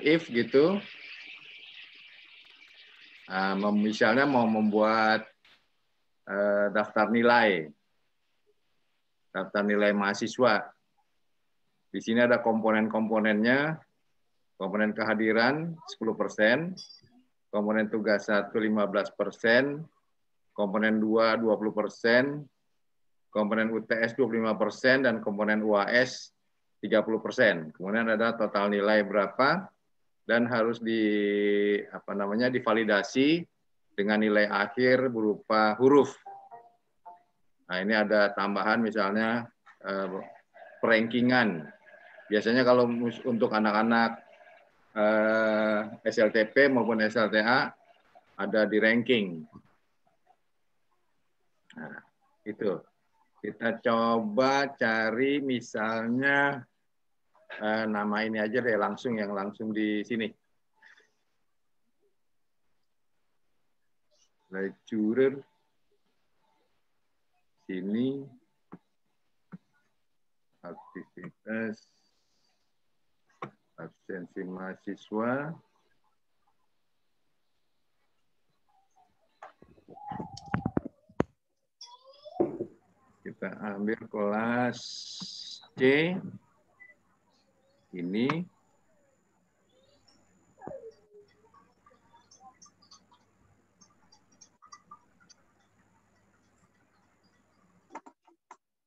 if gitu, misalnya mau membuat daftar nilai mahasiswa. Di sini ada komponen-komponennya, komponen kehadiran 10%, komponen tugas 1 15%, komponen 2 20%, komponen UTS 25%, dan komponen UAS 30%. Kemudian ada total nilai berapa, dan harus divalidasi dengan nilai akhir berupa huruf. Nah, ini ada tambahan misalnya perankingan. Biasanya kalau untuk anak-anak SLTP maupun SLTA ada di ranking. Nah, itu. Kita coba cari misalnya nama ini aja deh, yang langsung di sini. Lecturer. Sini. Aktivitas absensi mahasiswa. Kita ambil kelas C. Ini.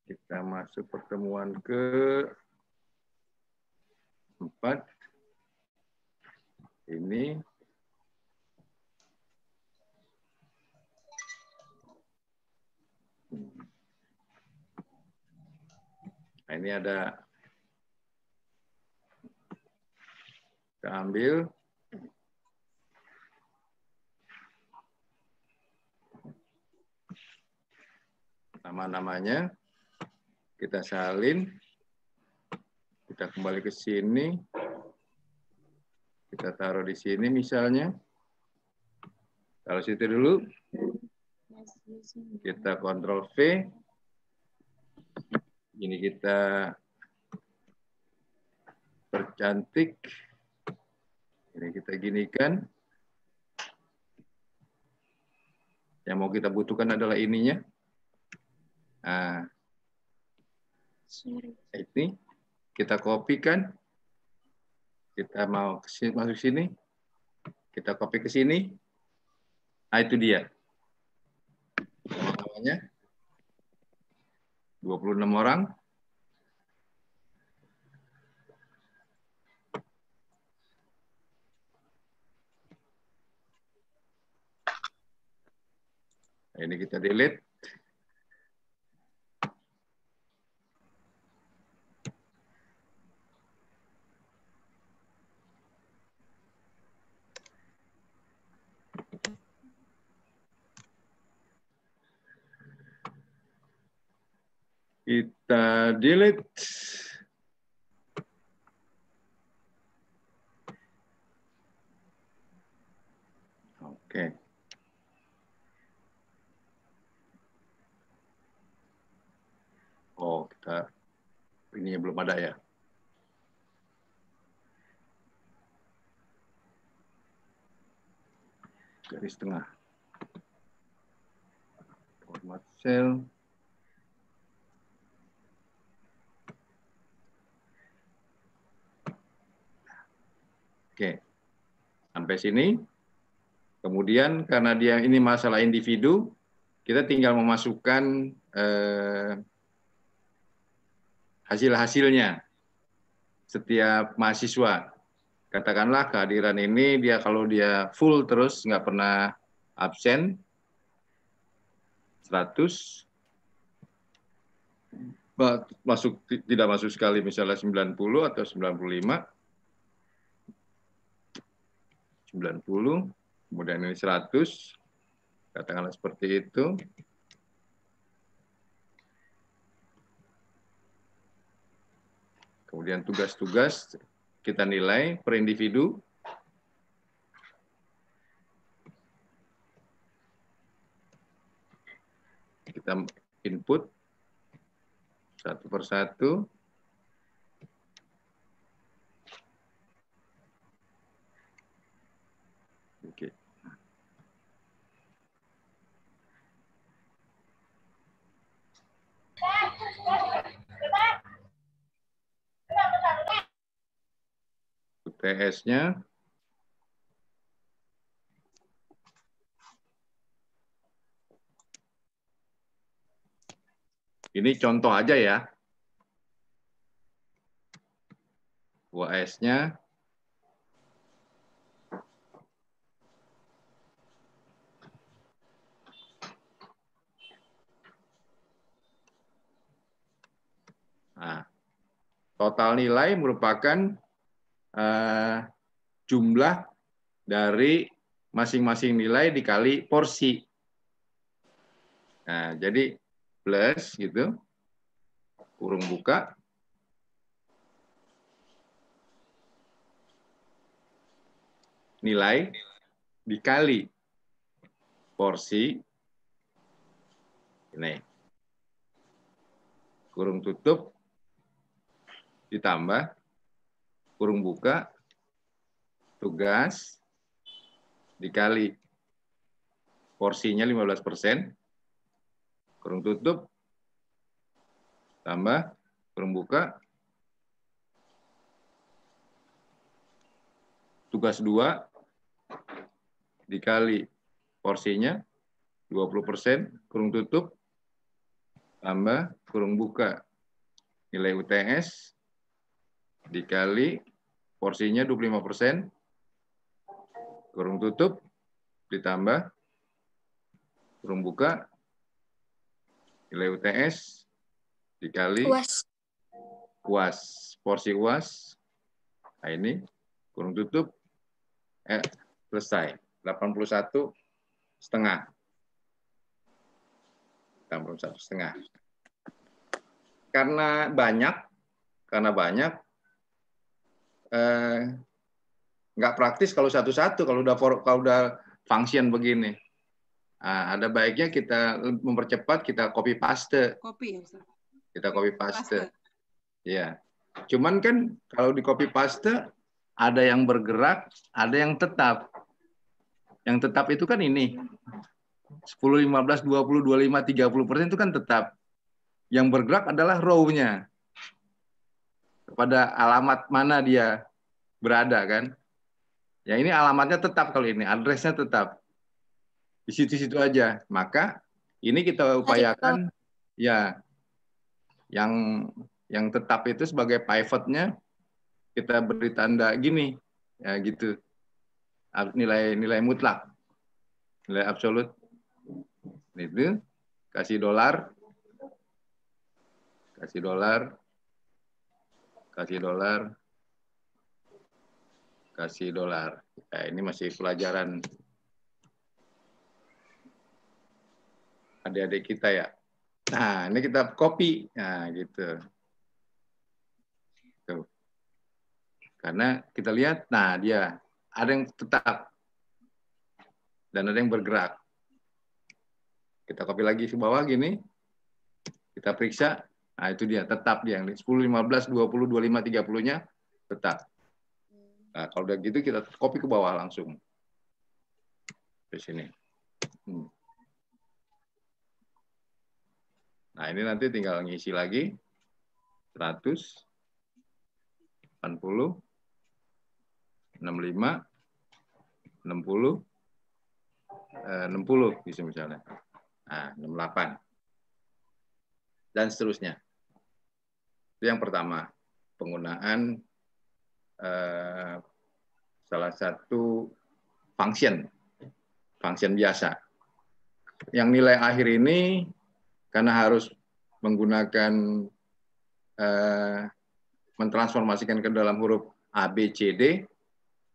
Kita masuk pertemuan ke-4. Ini. Nah, ini ada, kita ambil. Nama-namanya. Kita salin. Kita kembali ke sini. Kita taruh di sini misalnya. Taruh situ dulu. Kita Ctrl V. Ini kita percantik. Ini kita ginikan. Yang mau kita butuhkan adalah ininya. Nah, ini kita kopikan. Kita mau masuk sini. Kita copy ke sini. Nah, itu dia. Namanya 26 orang. Nah, ini kita delete. Kita delete. Oke. Oh, ini belum ada ya. Garis tengah. Format cell. Oke. Sampai sini. Kemudian karena dia ini masalah individu, kita tinggal memasukkan hasil-hasilnya setiap mahasiswa. Katakanlah kehadiran ini kalau dia full terus nggak pernah absen 100, tidak masuk sekali misalnya 90 atau 95, 90, kemudian ini 100, katakanlah seperti itu. Kemudian tugas-tugas kita nilai per individu. Kita input satu persatu. Oke. UTS-nya ini contoh aja ya. UAS-nya nah, total nilai merupakan jumlah dari masing-masing nilai dikali porsi. Nah, jadi plus gitu, kurung buka, nilai dikali porsi, ini, kurung tutup, ditambah, kurung buka, tugas, dikali porsinya 15%, kurung tutup, tambah, kurung buka, tugas 2, dikali porsinya 20%, kurung tutup, tambah, kurung buka, nilai UTS, dikali porsinya 25%, kurung tutup, ditambah, kurung buka, nilai UTS, dikali UAS, porsi UAS, nah ini, kurung tutup, selesai, 81,5. 81,5. Karena banyak, nggak praktis kalau satu-satu, kalau udah function begini. Nah, ada baiknya kita mempercepat, kita copy paste. Kita copy paste. Ya. Cuman kan kalau di copy paste ada yang bergerak, ada yang tetap. Yang tetap itu kan ini. 10, 15, 20, 25, 30% itu kan tetap. Yang bergerak adalah row-nya. Kepada alamat mana dia berada kan. Ya ini alamatnya tetap kalau ini, address-nya tetap. Di situ-situ aja. Maka ini kita upayakan ya yang tetap itu sebagai pivot-nya kita beri tanda gini. Ya gitu. Nilai mutlak. Nilai absolut. Itu kasih dolar. Kasih dolar. Kasih dolar. Kasih dolar. Ya, ini masih pelajaran adik-adik kita ya. Nah, ini kita copy. Nah, gitu. Tuh. Karena kita lihat, nah dia ada yang tetap dan ada yang bergerak. Kita copy lagi ke bawah gini. Kita periksa. Nah, itu dia, tetap dia. 10, 15, 20, 25, 30-nya tetap. Nah, kalau udah gitu kita copy ke bawah langsung. Di sini. Nah, ini nanti tinggal ngisi lagi. 100, 80, 65, 60, 60 bisa misalnya. Nah, 68. Dan seterusnya. Itu yang pertama. Penggunaan salah satu function biasa. Yang nilai akhir ini karena harus menggunakan mentransformasikan ke dalam huruf A, B, C, D,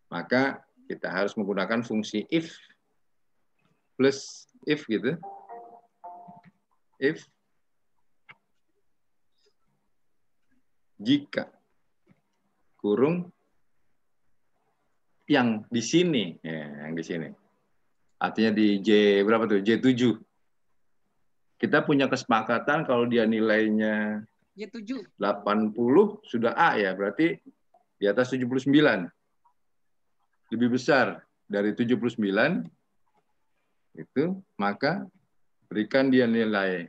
maka kita harus menggunakan fungsi if plus if gitu. If jika kurung yang di sini, ya, yang di sini. Artinya di J berapa tuh? J7. Kita punya kesepakatan kalau dia nilainya J7 80 sudah A ya, berarti di atas 79. Lebih besar dari 79 itu, maka berikan dia nilai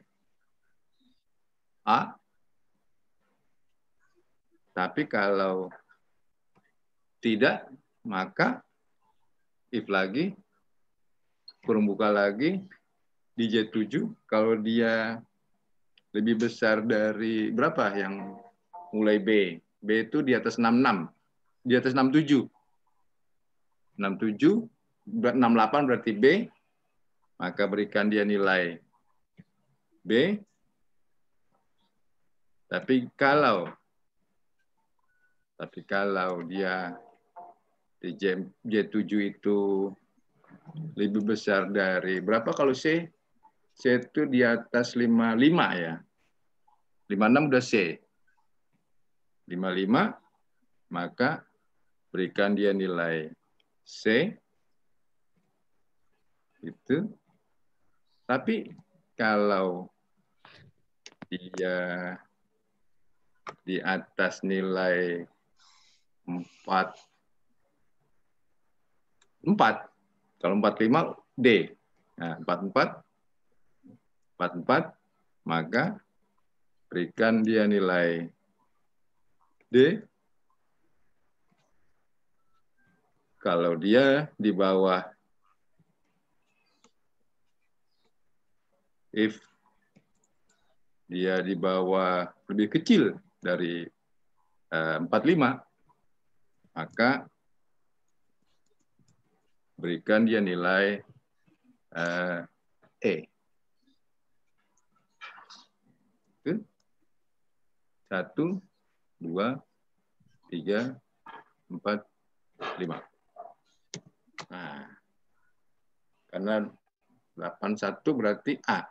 A. Tapi kalau tidak, maka if lagi, kurung buka lagi, di Z7, kalau dia lebih besar dari berapa yang mulai B? B itu di atas 66, di atas 67. 67, 68 berarti B, maka berikan dia nilai B. Tapi kalau dia di J7 itu lebih besar dari berapa kalau C? C itu di atas 55 ya. 56 udah C. 55, maka berikan dia nilai C. Itu. Tapi kalau dia di atas nilai 4, kalau 45 D. Nah, 44, maka berikan dia nilai D. Kalau dia di bawah, if dia di bawah lebih kecil dari 45, maka berikan dia nilai E. 1, 2, 3, 4, 5. Nah, karena 81 berarti A.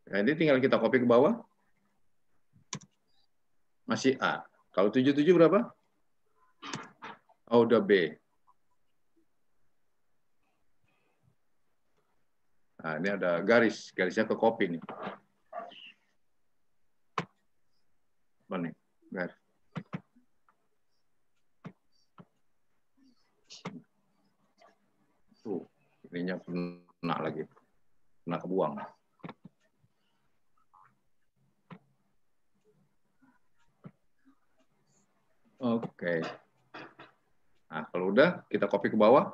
Jadi tinggal kita copy ke bawah. Masih A. Kalau 77 berapa? Oh, udah B. Nah, ini ada garis. Garisnya ke copy nih. Apa nih? Garis. Tuh, ininya kena lagi. Kena kebuang. Oke. Nah, kalau udah, kita copy ke bawah.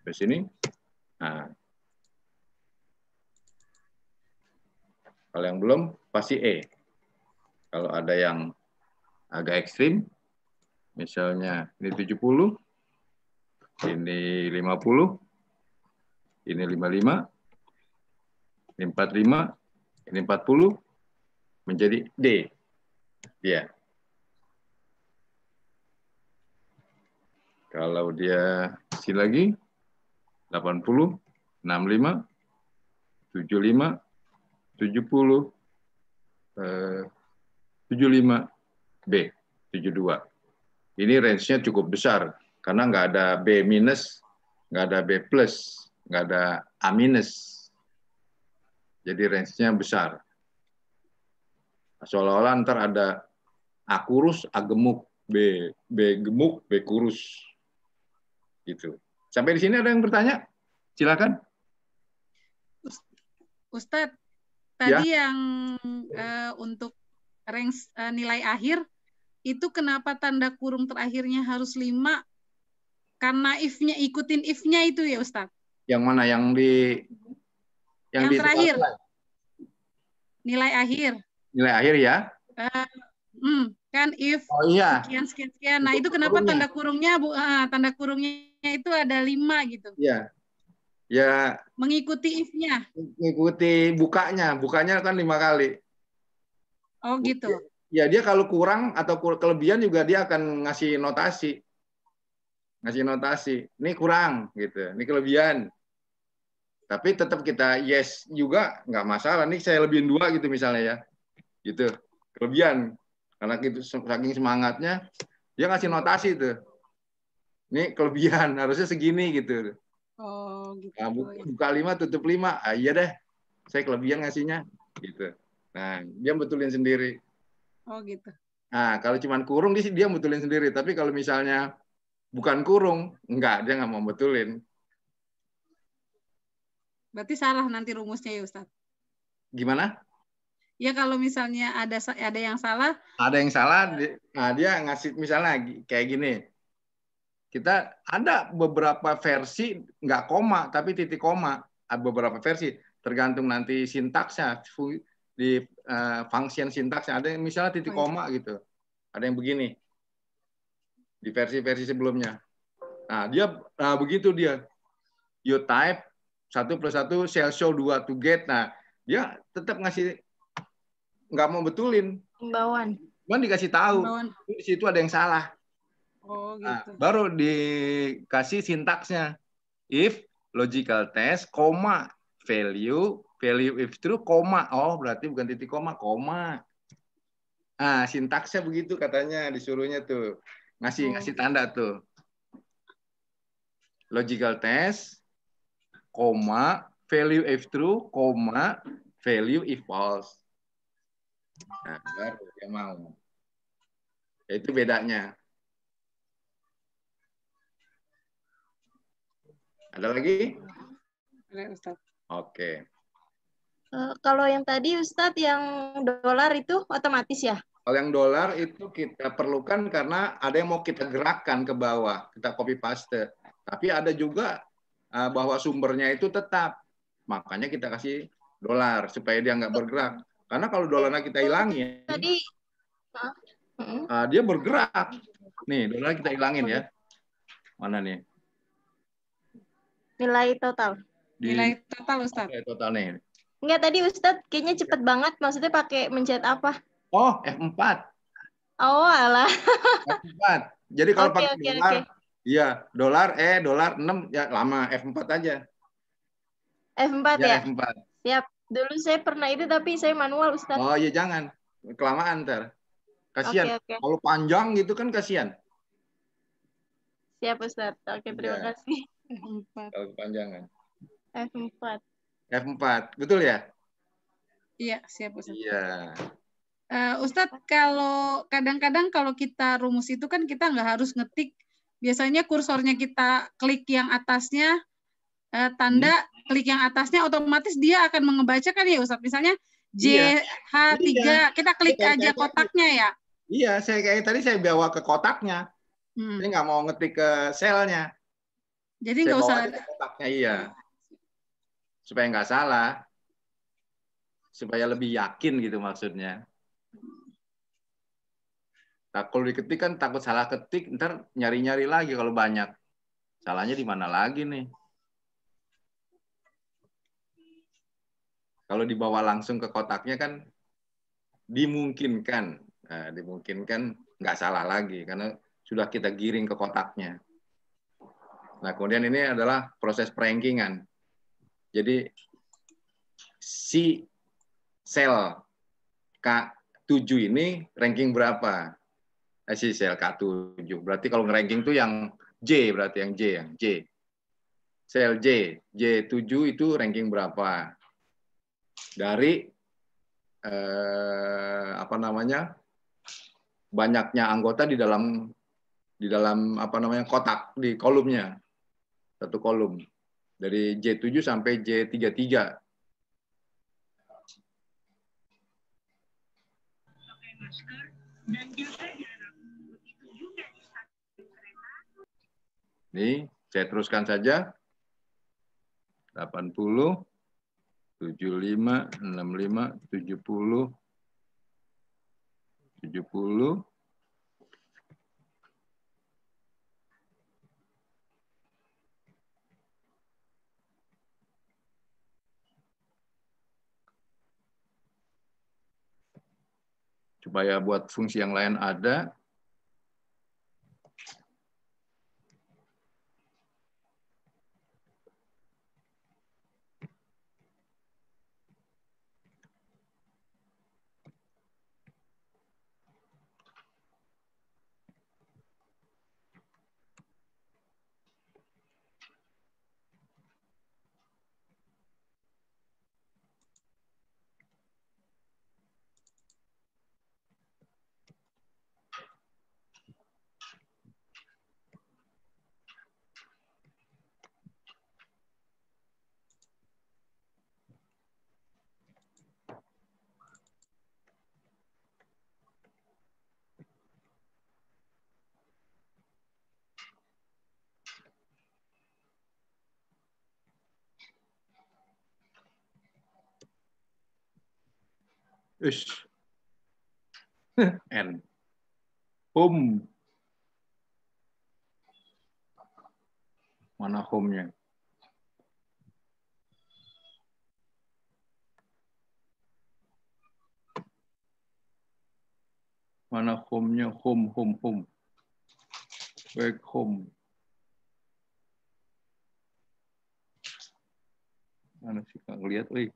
Di sini. Nah, kalau yang belum, pasti E. Kalau ada yang agak ekstrim, misalnya ini 70, ini 50, ini 55, ini 45, ini 40, menjadi D. Ya. Kalau dia sini lagi, 80, 65, 75, 70, 75, B, 72. Ini range-nya cukup besar, karena nggak ada B minus, nggak ada B plus, nggak ada A minus. Jadi range-nya besar. Seolah-olah ntar ada A kurus, A gemuk, B gemuk, B kurus. Gitu. Sampai di sini ada yang bertanya? Silakan. Ustadz, tadi ya, yang untuk range nilai akhir, itu kenapa tanda kurung terakhirnya harus 5? Karena if-nya, ikutin if-nya itu ya Ustadz? Yang mana? Yang terakhir. Nilai akhir. Nilai akhir ya? Kan if sekian. Nah, itu kenapa tanda kurungnya tanda kurungnya itu ada 5 gitu? Iya. Ya. Mengikuti if-nya. Mengikuti bukanya. Bukanya kan 5 kali. Oh gitu. Ya, dia kalau kurang atau kelebihan juga dia akan ngasih notasi. Ini kurang gitu. Ini kelebihan. Tapi tetap kita yes juga nggak masalah. Nih saya lebihin 2 gitu misalnya ya. Gitu. Kelebihan. Karena itu saking semangatnya dia ngasih notasi tuh. Ini kelebihan, harusnya segini gitu. Oh, gitu. Nah, buka 5 tutup 5. Ah, iya deh. Saya kelebihan ngasihnya gitu. Nah, dia betulin sendiri. Oh, gitu. Nah, kalau cuma kurung dia betulin sendiri. Tapi kalau misalnya bukan kurung, enggak, dia nggak mau betulin. Berarti salah nanti rumusnya ya Ustaz. Gimana? Ya kalau misalnya ada yang salah. Ada yang salah, nah dia ngasih misalnya kayak gini. Kita ada beberapa versi nggak koma, tapi titik koma. Ada beberapa versi, tergantung nanti sintaksnya, di function sintaksnya. Ada yang misalnya titik koma gitu. Ada yang begini. Di versi-versi sebelumnya. Nah, begitu dia. You type 1+1 shall show 2 to get. Nah, dia tetap ngasih, nggak mau betulin. Himbauan. Cuman dikasih tahu. Di situ ada yang salah. Oh, gitu. Nah, baru dikasih sintaksnya. If logical test, koma, value if true, koma. Oh, berarti bukan titik koma, koma. Nah, sintaksnya begitu katanya disuruhnya tuh. Ngasih tanda tuh. Logical test, koma, value if true, koma, value if false. Nah, baru dia mau. Itu bedanya. Ada lagi? Ada, Ustaz. Oke. Kalau yang tadi Ustadz yang dolar itu otomatis ya? Kalau yang dolar itu kita perlukan karena ada yang mau kita gerakkan ke bawah, kita copy paste. Tapi ada juga bahwa sumbernya itu tetap. Makanya kita kasih dolar supaya dia nggak bergerak. Karena kalau dolarnya kita hilangin, tadi dia bergerak. Nih, dolar kita hilangin ya. Mana nih? Nilai total. Nilai total, Ustaz. Nilai total nih. Enggak, tadi Ustadz kayaknya cepet banget. Maksudnya pakai mencet apa? Oh, F4. Oh, alah. F4. Jadi kalau pakai dolar, iya, dolar 6 ya lama, F4 aja. F4 ya? F4. Siap. Dulu saya pernah itu tapi saya manual, Ustadz. Oh iya, jangan. Kelamaan ntar. Kasihan. Kalau panjang gitu kan kasihan. Siap, Ustadz. Oke, terima kasih. F4. Kalau kepanjangan. F4. F4. Betul ya? Iya, siap, Ustadz. Iya. Ustadz, kalau kadang-kadang kalau kita rumus itu kan kita nggak harus ngetik. Biasanya kursornya kita klik yang atasnya, tanda klik yang atasnya, otomatis dia akan mengebacakan ya Ustadz. Misalnya JH3, kita klik aja kotaknya ya. Iya, kayak tadi saya bawa ke kotaknya. Saya nggak mau ngetik ke selnya. Jadi nggak usah. Ke kotaknya, iya. Supaya nggak salah. Supaya lebih yakin gitu maksudnya. Nah, kalau diketik kan takut salah ketik, ntar nyari-nyari lagi kalau banyak. Salahnya di mana lagi nih? Kalau dibawa langsung ke kotaknya kan dimungkinkan. Nah, dimungkinkan nggak salah lagi karena sudah kita giring ke kotaknya. Nah, kemudian ini adalah proses perankingan. Jadi si sel K7 ini ranking berapa? Si sel K7. Berarti kalau ngeranking itu yang J, berarti yang J. Sel J7 itu ranking berapa? Dari banyaknya anggota di dalam kotak di kolomnya. Satu kolom. Dari J7 sampai J33. Nih, saya teruskan saja. 80, 75, 65, 70, 70, supaya buat fungsi yang lain ada. Ish. N. Home. Mana home-nya? Mana home-nya? Home. Back home. Mana sih? Nggak ngeliat, wih.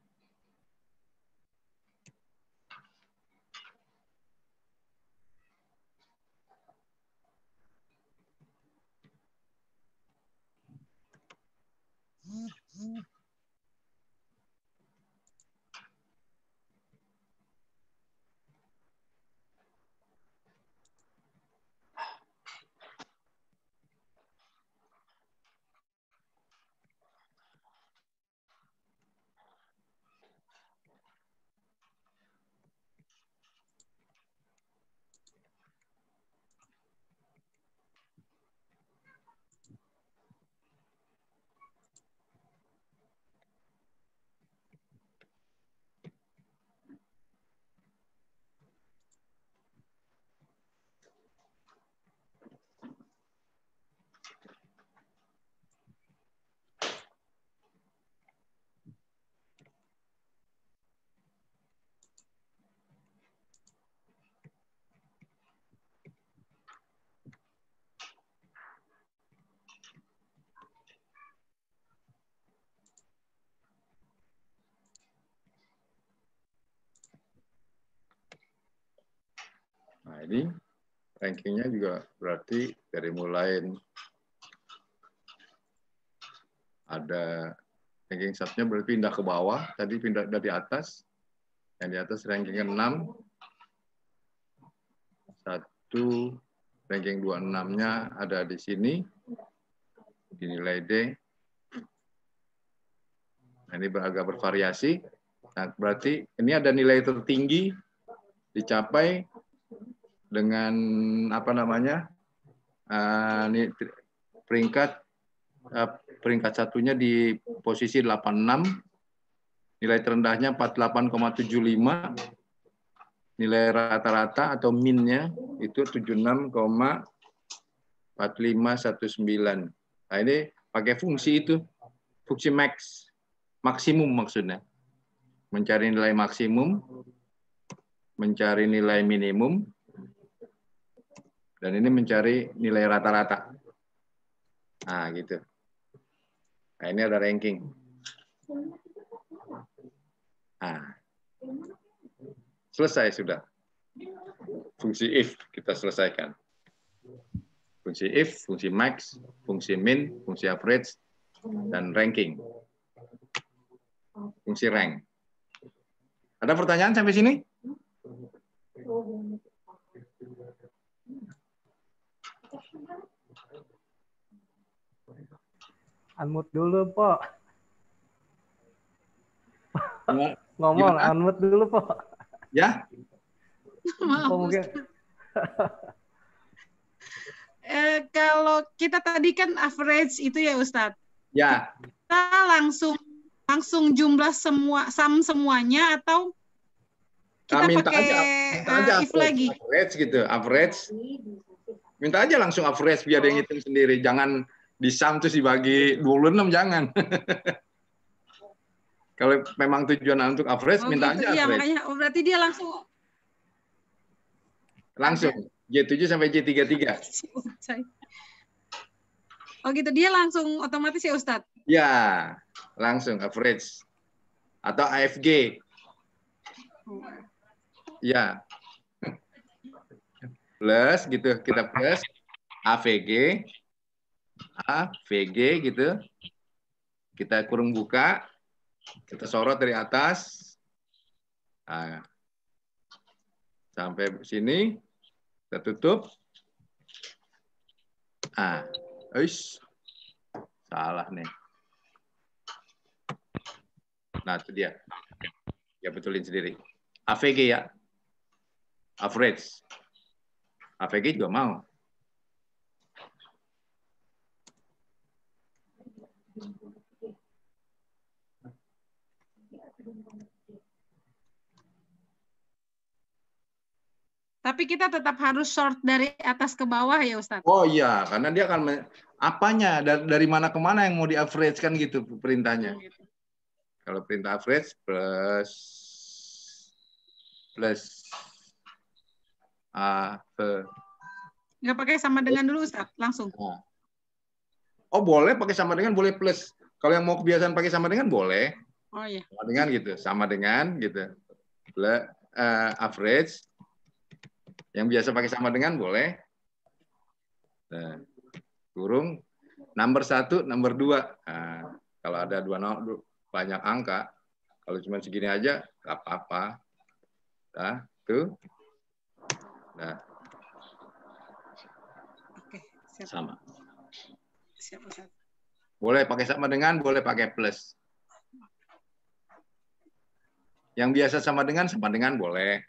Nah, ini rankingnya juga berarti dari mulai ada ranking subnya berarti pindah ke bawah, tadi pindah dari atas, yang di atas rankingnya 6, 1, ranking 26-nya ada di sini, di nilai D. Nah, ini agak bervariasi. Nah, berarti ini ada nilai tertinggi dicapai dengan apa namanya ini peringkat satunya di posisi 86, nilai terendahnya 48,75, nilai rata-rata atau minnya itu 76,4519. Nah, ini pakai fungsi itu, fungsi maksimum maksudnya, mencari nilai maksimum, mencari nilai minimum, dan ini mencari nilai rata-rata. Nah, gitu. Nah, ini ada ranking. Nah, selesai sudah. Fungsi if kita selesaikan. Fungsi if, fungsi max, fungsi min, fungsi average, dan ranking. Fungsi rank. Ada pertanyaan sampai sini? Unmute dulu, Pak. Ngomong, unmute dulu, Pak. Ya? Maaf, mungkin. Kalau kita tadi kan average itu ya, Ustadz. Ya. Kita langsung jumlah semuanya atau kita pakai if lagi? Average gitu, average. Minta aja langsung average biar dia ngitung sendiri. Jangan di sum terus dibagi 26, jangan. Kalau memang tujuan untuk average, minta gitu. aja Iya, average. makanya berarti dia langsung J7 sampai J33. Oh gitu, dia langsung otomatis ya, Ustadz? Ya, langsung average. Atau AFG. Ya. Plus gitu, kita plus AVG gitu. Kita kurung buka, kita sorot dari atas. Nah, sampai sini, kita tutup. Ah, salah nih. Nah, itu dia. Ya, betulin sendiri. AVG ya. Average. AVG juga mau. Tapi kita tetap harus sort dari atas ke bawah ya Ustadz? Oh iya, karena dia akan apanya, dari mana ke mana yang mau di average kan gitu perintahnya. Gitu. Kalau perintah average plus nggak pakai sama dengan dulu Ustadz, langsung. Oh boleh pakai sama dengan, boleh plus. Kalau yang mau kebiasaan pakai sama dengan boleh. Oh iya. Sama dengan gitu, sama dengan gitu. Average. Yang biasa pakai sama dengan boleh. Nah, kurung number 1, number 2. Nah, kalau ada banyak angka, kalau cuma segini aja nggak apa-apa. Nah, tuh. Nah. Oke, siap. Sama. Siap, Ustaz. Boleh pakai sama dengan, boleh pakai plus. Yang biasa sama dengan boleh.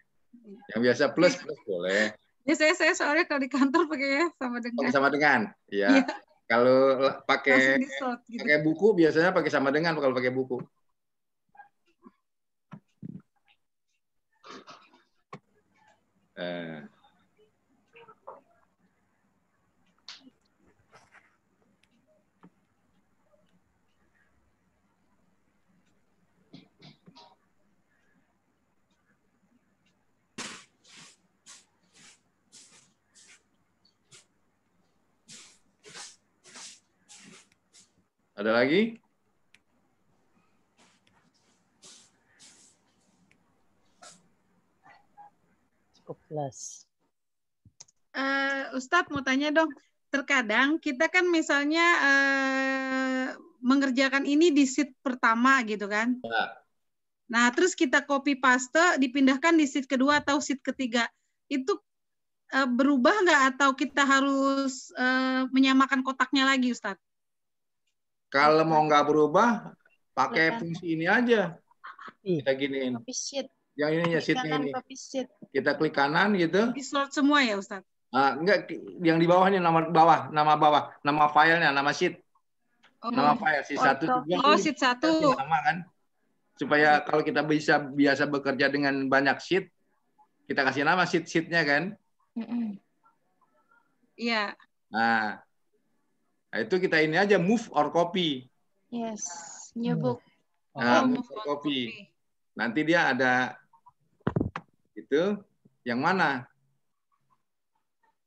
Yang biasa plus boleh. Ya saya soalnya kalau di kantor pakai sama dengan. Pakai sama dengan, ya. Kalau pakai gitu. pakai buku biasanya pakai sama dengan kalau pakai buku. Ada lagi? Cukup plus. Ustadz mau tanya dong, terkadang kita kan misalnya mengerjakan ini di sheet pertama gitu kan? Ya. Nah terus kita copy paste dipindahkan di sheet kedua atau sheet ketiga, itu berubah nggak atau kita harus menyamakan kotaknya lagi Ustadz? Kalau mau nggak berubah, pakai fungsi ini aja. Kita giniin. Copy sheet. Yang ininya sheetnya ini. Copy sheet. Kita klik kanan gitu. Di slot semua ya Ustadz? Enggak, yang di bawahnya nama filenya, nama sheet. Nama file sheet 1 juga. Oh, sheet 1. Sama kan? Supaya kalau kita biasa bekerja dengan banyak sheet, kita kasih nama sheet-sheetnya kan? Iya. Nah, itu kita ini aja move or copy. Yes, new book. Move or copy. Nanti dia ada itu yang mana?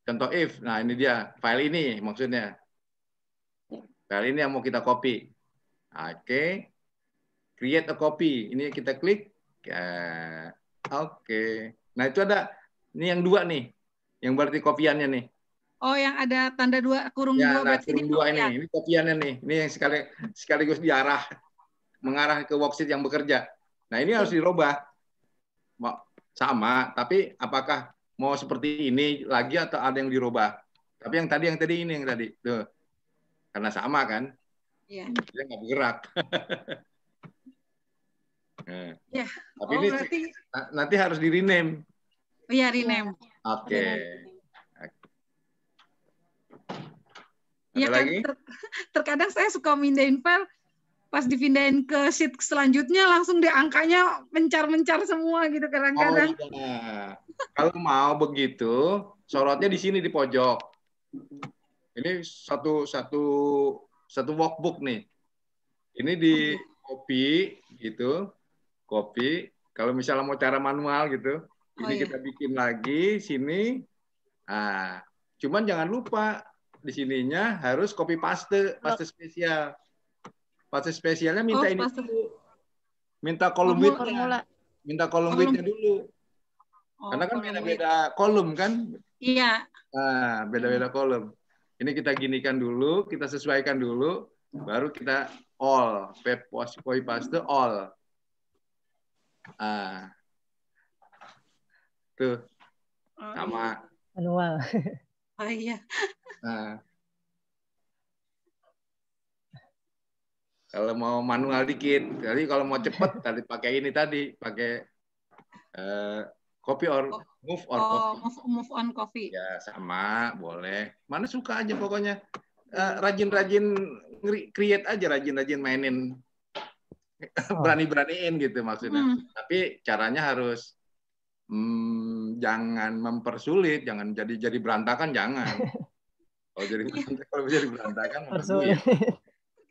Contoh if. Nah, ini dia file ini maksudnya. File ini yang mau kita copy. Oke. Create a copy. Ini kita klik. Oke. Nah, itu ada ini yang 2 nih. Yang berarti kopiannya nih. Oh, yang ada tanda 2 kurung 2 berarti kurung 2 ini. Ini kopiannya nih. Ini yang sekaligus mengarah ke worksheet yang bekerja. Nah, ini harus dirubah. Sama, tapi apakah mau seperti ini lagi atau ada yang dirubah? Tapi yang tadi ini yang tadi. Tuh. Karena sama kan? Iya. Dia nggak bergerak. Ya. Tapi ini berarti nanti harus di rename. Oh iya, rename. Oke. Ya kan, terkadang saya suka mindahin file, pas dipindahin ke sheet selanjutnya langsung deh angkanya mencar-mencar semua gitu kadang-kadang. Oh, iya. Kalau mau begitu, sorotnya di sini di pojok. Ini satu workbook nih. Ini di copy gitu, copy. Kalau misalnya mau cara manual gitu, ini kita bikin lagi sini. Nah, cuman jangan lupa di sininya harus copy paste spesial. Paste spesialnya minta ini dulu. Minta kolom width-nya. Minta kolom width-nya dulu. Karena kan beda-beda kolom kan? Iya. Nah, beda-beda kolom. Ini kita ginikan dulu, kita sesuaikan dulu, baru kita all, copy paste all. Tuh. Sama. Manual. Oh iya. Nah. Kalau mau manual dikit, jadi kalau mau cepet tadi pakai ini tadi, pakai copy or move or copy. Move on copy. Ya sama, boleh. Mana suka aja pokoknya. Rajin-rajin create aja, rajin-rajin mainin. Berani-beraniin gitu maksudnya. Tapi caranya harus jangan mempersulit, jangan jadi berantakan, jangan. Kalau jadi berantakan, Persulit.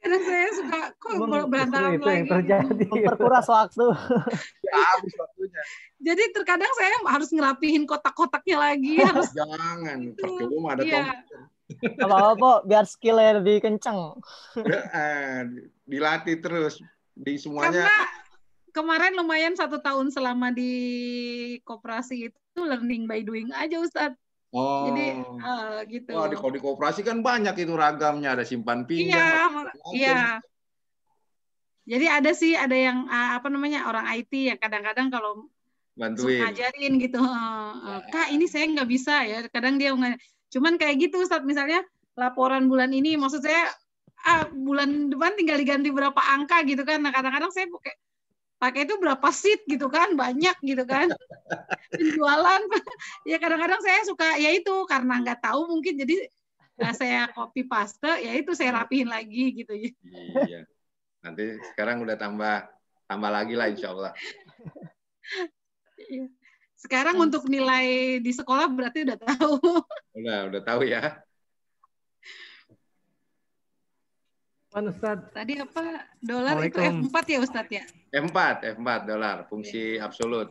Karena saya suka kok berantakan itu yang lagi. terjadi. Memperkuras waktu. Ya, habis waktunya. Jadi terkadang saya harus ngerapihin kotak-kotaknya lagi. Harus Jangan, percuma ada komputer. Apa-apa, biar skillnya lebih kencang. Dilatih terus di semuanya. Karena kemarin lumayan 1 tahun selama di koperasi itu learning by doing aja, Ustadz. Oh, jadi gitu. Wah, kalau di koperasi kan banyak itu ragamnya, ada simpan pinjam. Iya. Jadi ada yang orang IT yang kadang-kadang kalau bantuin ngajarin gitu, Kak ini saya nggak bisa ya. Kadang dia cuman kayak gitu, Ustadz, misalnya laporan bulan ini, maksud saya bulan depan tinggal diganti berapa angka gitu kan. Nah kadang-kadang saya pakai itu berapa sheet gitu kan, banyak gitu kan. Penjualan ya kadang-kadang saya suka ya itu karena nggak tahu mungkin jadi saya copy paste ya itu saya rapihin lagi gitu. Iya. Nanti sekarang udah tambah lagi lah insya Allah. Sekarang untuk nilai di sekolah berarti udah tahu. Udah tahu ya. Mana Ustadz? Tadi apa? Dolar itu F4 ya Ustadz ya? F4 dolar, fungsi absolut.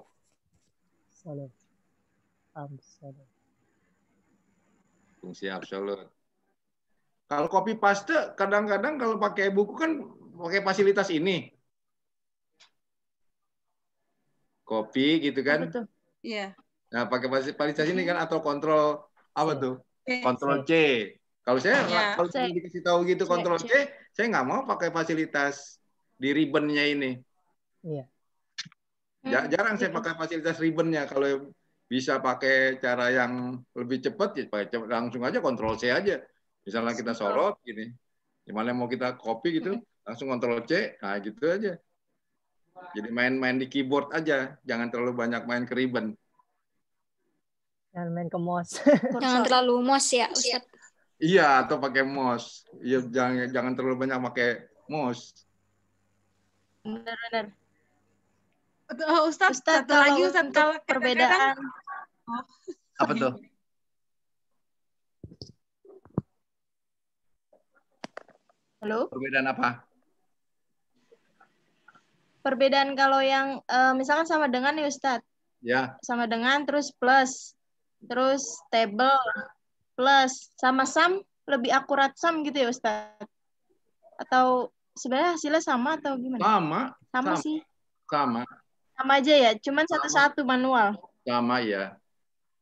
Fungsi absolut. Kalau copy paste, kadang-kadang kalau pakai buku kan pakai fasilitas ini. Copy gitu kan? Iya. Nah, pakai fasilitas ini kan atau kontrol apa tuh? Kontrol C. Kalau saya dikasih tahu gitu kontrol C, saya nggak mau pakai fasilitas di ribbon-nya ini. Iya. Jarang saya pakai fasilitas ribbon-nya. Kalau bisa pakai cara yang lebih cepat, ya langsung aja kontrol C aja. Misalnya kita sorot gini, gimana mau kita copy gitu, langsung kontrol C, nah gitu aja. Jadi main-main di keyboard aja, jangan terlalu banyak main ke ribbon. Jangan main ke mouse. Jangan terlalu mouse ya, Ustadz. Iya, atau pakai mouse. Iya, jangan terlalu banyak pakai mouse. Benar-benar. Ustadz, satu lagi Ustadz, kalau perbedaan. Apa tuh? Halo? Perbedaan apa? Perbedaan kalau yang misalkan sama dengan nih Ustadz. Ya. Sama dengan terus plus. Terus table plus sama sum lebih akurat sum gitu ya Ustadz? Atau sebenarnya hasilnya sama atau gimana? Sama sih. Sama aja ya, cuman satu-satu manual. Sama ya.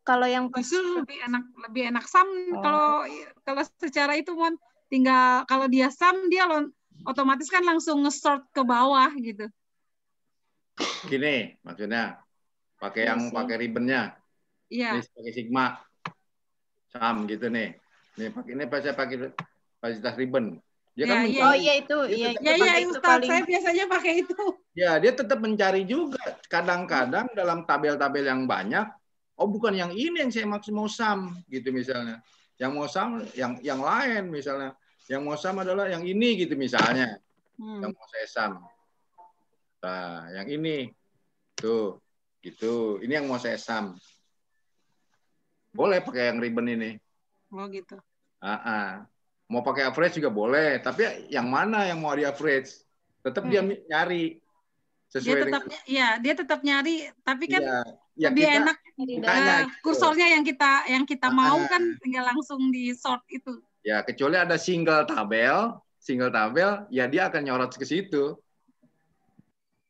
Kalau yang justru lebih enak sum kalau secara itu Mon. Tinggal kalau dia sum dia otomatis kan langsung nge-sort ke bawah gitu. Gini maksudnya pakai pakai ribbonnya. Iya. Ini pakai sigma sum gitu nih. Ini saya pakai fasilitas ribbon. Dia kan Ustaz, saya biasanya pakai itu. Ya, dia tetap mencari juga. Kadang-kadang dalam tabel-tabel yang banyak, bukan yang ini yang saya maksud mau sum gitu misalnya. Yang mau sum yang lain misalnya. Yang mau sum adalah yang ini gitu misalnya. Yang mau saya sum. Nah, yang ini tuh gitu. Ini yang mau saya sum. Boleh pakai yang ribbon ini. Oh gitu. Mau pakai average juga boleh, tapi yang mana yang mau di average? Tetap dia nyari sesuai dia tetap nyari, tapi kan lebih enak kursornya yang kita mau kan tinggal langsung di sort itu. Ya, kecuali ada single tabel, ya dia akan nyorot ke situ.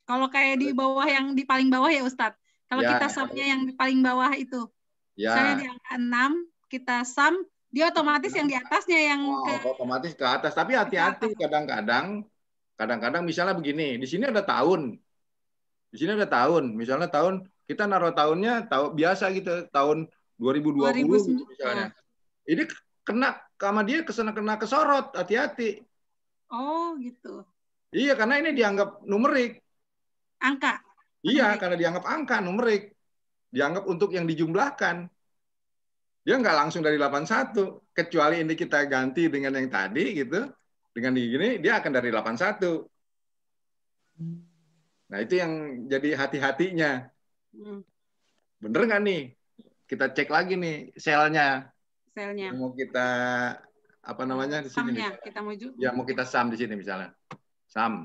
Kalau kayak di bawah yang di paling bawah ya Ustadz. Kalau kita sumnya yang di paling bawah itu. Misalnya di angka 6, kita sum, dia otomatis yang di atasnya yang otomatis ke atas. Tapi hati-hati kadang-kadang misalnya begini, di sini ada tahun. Misalnya tahun kita naruh tahunnya biasa gitu, tahun 2020 gitu misalnya. Ini kena sama dia kena kesorot, hati-hati. Oh, gitu. Iya, karena ini dianggap numerik. Angka. Iya, karena dianggap angka numerik. Dianggap untuk yang dijumlahkan. Dia nggak langsung dari 81, kecuali ini kita ganti dengan yang tadi gitu, dengan gini dia akan dari 81. Nah itu yang jadi hati-hatinya. Bener nggak nih? Kita cek lagi nih selnya. Selnya. Mau kita apa namanya di sini? Kita mau ya mau kita sum di sini misalnya. Sum.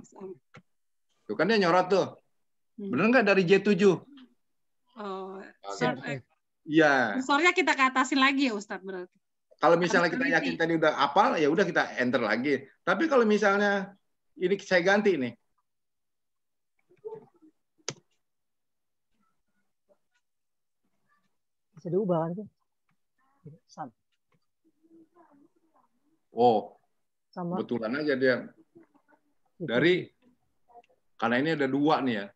Tuh kan dia nyorot tuh. Bener nggak dari J7? Oh, iya. Sensornya kita ke atasin lagi ya Ustadz berarti. Kalau misalnya kita yakin tadi udah apal, ya udah kita enter lagi. Tapi kalau misalnya ini saya ganti nih. Bisa diubah kan tuh? Sam. Oh, sama. Kebetulan aja dia dari karena ini ada 2 nih ya.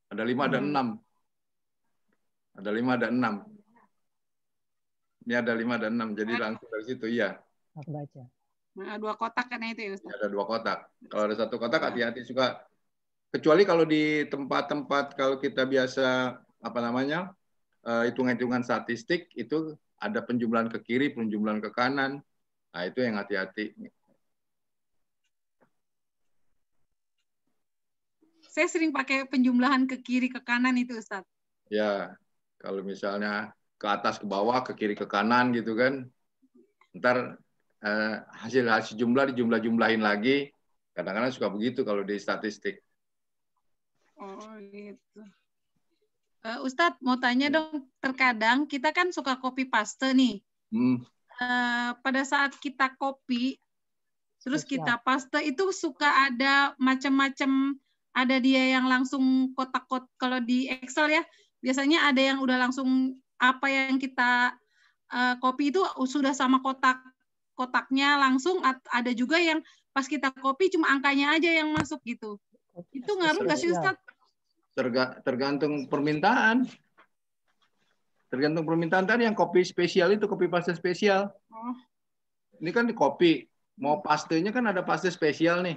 Ada 5 dan 6. Ada 5 dan 6. Ini ada 5 dan 6. Jadi langsung dari situ iya. Aku baca. Nah, 2 kotak kan itu ya Ustaz. Ada 2 kotak. Kalau ada 1 kotak hati-hati suka. Kecuali kalau di tempat-tempat kalau kita biasa apa namanya? Hitung-hitungan statistik itu ada penjumlahan ke kiri, penjumlahan ke kanan. Nah, itu yang hati-hati. Saya sering pakai penjumlahan ke kiri ke kanan itu Ustaz. Ya, kalau misalnya ke atas ke bawah, ke kiri ke kanan gitu kan. Ntar hasil jumlah dijumlah-jumlahin lagi. Kadang-kadang suka begitu kalau di statistik. Oh gitu. Ustadz mau tanya dong, terkadang kita kan suka copy paste nih. Pada saat kita copy, terus kita paste itu suka ada macam-macam, ada dia yang langsung kotak-kotak. Kalau di Excel ya, biasanya ada yang udah langsung apa yang kita copy itu sudah sama kotaknya langsung. Ada juga yang pas kita copy cuma angkanya aja yang masuk gitu. Itu ngaruh nggak sih Ustadz? Tergantung permintaan. Tergantung permintaan tadi yang copy spesial itu, copy paste spesial. Ini kan di copy. Mau pastenya kan ada paste spesial nih.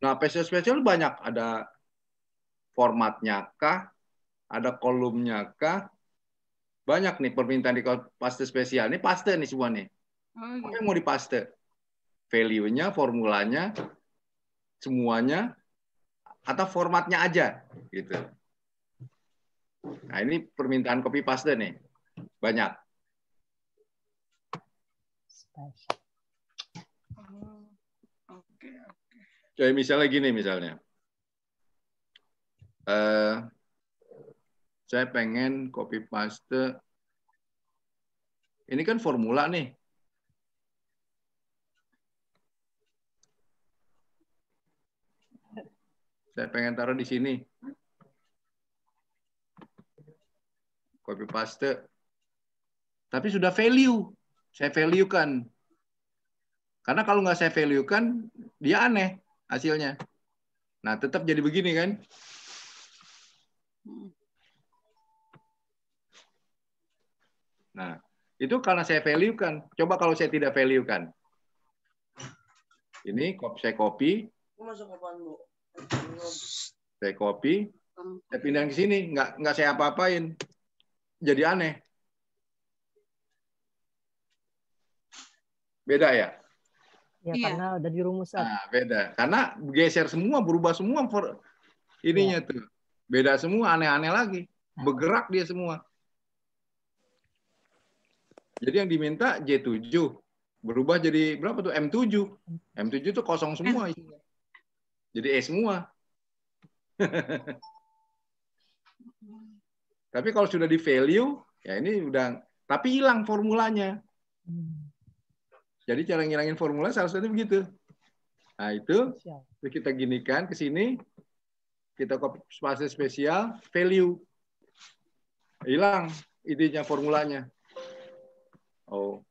Nah, paste spesial banyak. Ada formatnya kah? Ada kolomnya kah? Banyak nih permintaan di paste spesial. Ini paste nih semua nih. Apa yang mau dipaste? Value-nya, formulanya, semuanya, atau formatnya aja gitu. Nah, ini permintaan copy paste nih. Banyak. Kayak misalnya gini misalnya. Saya pengen copy paste. Ini kan formula nih. Saya pengen taruh di sini. Copy paste. Tapi sudah value. Saya value kan. Karena kalau nggak saya value kan, dia aneh hasilnya. Nah, tetap jadi begini kan. Nah, itu karena saya value kan. Coba kalau saya tidak value kan. Ini saya copy. Saya copy, saya pindahin ke sini, nggak saya apa-apain, jadi aneh. Beda ya? Ya karena udah dirumuskan. Nah, beda, karena geser semua, berubah semua ininya tuh, beda semua, aneh-aneh lagi, bergerak dia semua. Jadi yang diminta J7, berubah jadi berapa tuh M7, M7 tuh kosong semua isinya, jadi E semua. Tapi kalau sudah di value, ya ini udah, tapi hilang formulanya. Jadi cara ngilangin formula salah satunya begitu. Nah itu kita ginikan ke sini, kita copy paste spesial, value, hilang idenya formulanya. Oh,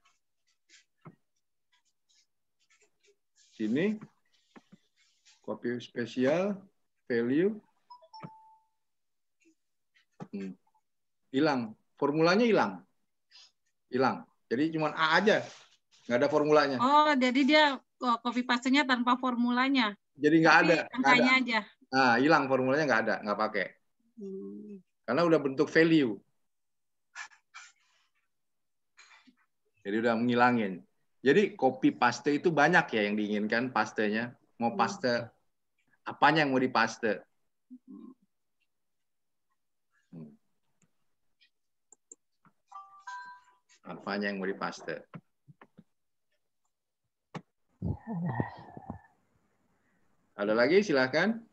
sini copy spesial, value. Hilang. Formulanya hilang. Hilang. Jadi cuma A aja. Nggak ada formulanya. Oh, jadi dia copy paste-nya tanpa formulanya. Jadi nggak ada. Angkanya aja. Nah, hilang formulanya nggak ada. Nggak pakai. Karena udah bentuk value. Jadi udah menghilangin. Jadi copy paste itu banyak ya yang diinginkan pastenya. Mau paste apanya yang mau dipaste. Apanya yang mau dipaste? Ada lagi? Silahkan.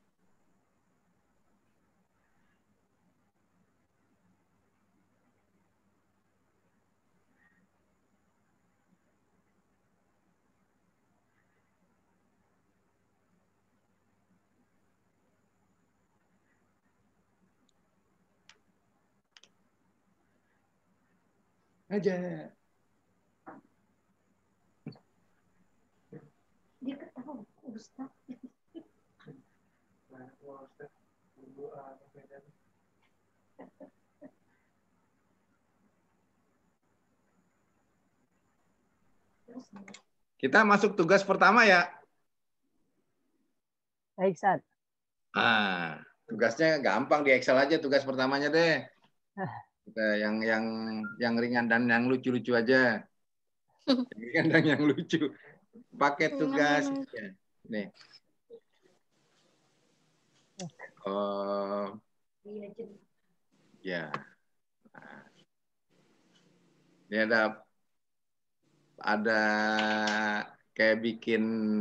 Aja. Dia ketawa, Ustaz. Kita masuk tugas pertama ya. Baik, Ustaz. Tugasnya gampang, di Excel aja tugas pertamanya deh. Kita yang ringan dan yang lucu-lucu aja. Yang ringan dan yang lucu. Pakai tugas. Nih. Ya. Nah. Ini ada kayak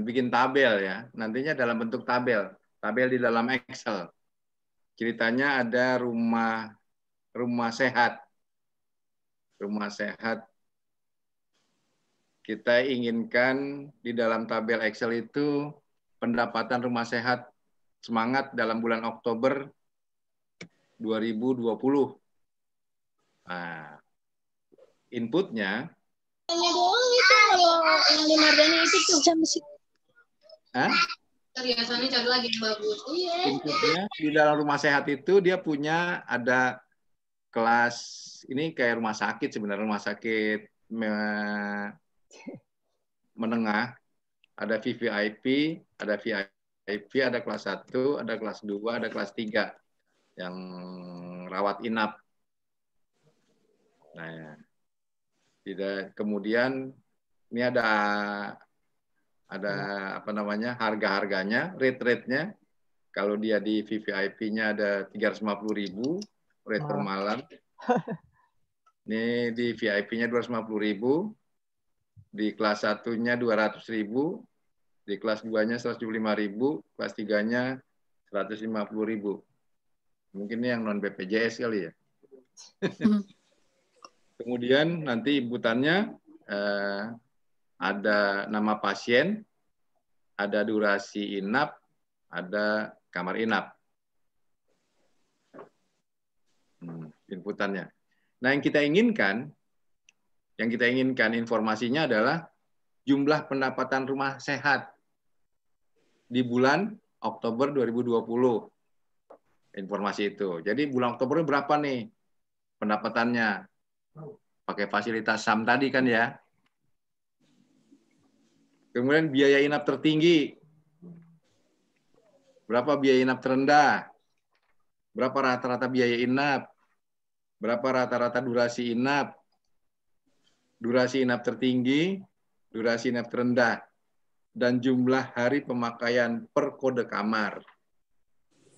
bikin tabel ya. Nantinya dalam bentuk tabel di dalam Excel. Ceritanya ada rumah sehat. Rumah sehat. Kita inginkan di dalam tabel Excel itu pendapatan rumah sehat semangat dalam bulan Oktober 2020. Nah, inputnya itu kalau yang di Mardani itu tuh jam musik. Perhiasannya cari lagi yang bagus. Inputnya di dalam rumah sehat itu dia punya ada kelas, ini kayak rumah sakit sebenarnya, rumah sakit menengah, ada VVIP, ada kelas 1, ada kelas 2, ada kelas 3 yang rawat inap. Nah, kemudian ini ada apa namanya, harga-harganya, rate-nya. Kalau dia di VVIP-nya ada 350.000 rate per malam. Ini di VIP-nya 250.000, di kelas 1-nya 200.000, di kelas 2-nya 175.000, kelas 3-nya 150.000. Mungkin ini yang non BPJS kali ya. Kemudian nanti inputannya ada nama pasien, ada durasi inap, ada kamar inap. Inputannya. Nah, yang kita inginkan informasinya adalah jumlah pendapatan rumah sehat di bulan Oktober 2020. Informasi itu. Jadi bulan Oktober berapa nih pendapatannya? Pakai fasilitas SAM tadi kan ya. Kemudian biaya inap tertinggi. Berapa biaya inap terendah? Berapa rata-rata biaya inap? Berapa rata-rata durasi inap? Durasi inap tertinggi, durasi inap terendah, dan jumlah hari pemakaian per kode kamar.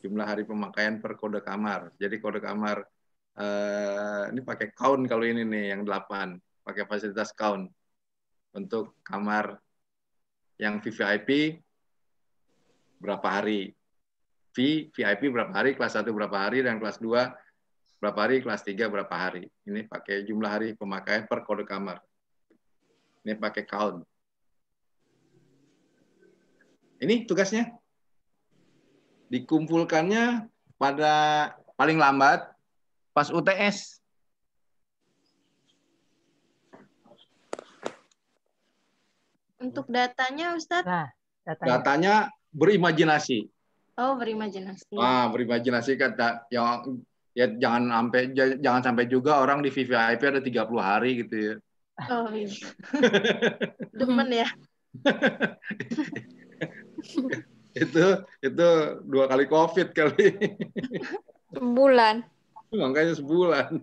Jumlah hari pemakaian per kode kamar. Jadi kode kamar, ini pakai count kalau ini nih, yang 8. Pakai fasilitas count. Untuk kamar yang VVIP, berapa hari? VIP berapa hari, kelas 1 berapa hari, dan kelas 2 berapa hari, kelas 3 berapa hari. Ini pakai jumlah hari pemakaian per kode kamar. Ini pakai count. Ini tugasnya. Dikumpulkannya pada paling lambat pas UTS. Untuk datanya, Ustadz? Nah, datanya berimajinasi. Oh, berimajinasi. Berimajinasi kata yang ya jangan sampai juga orang di VVIP ada 30 hari gitu ya. Oh iya. Demen ya. itu 2 kali COVID kali. Sebulan. Makanya sebulan.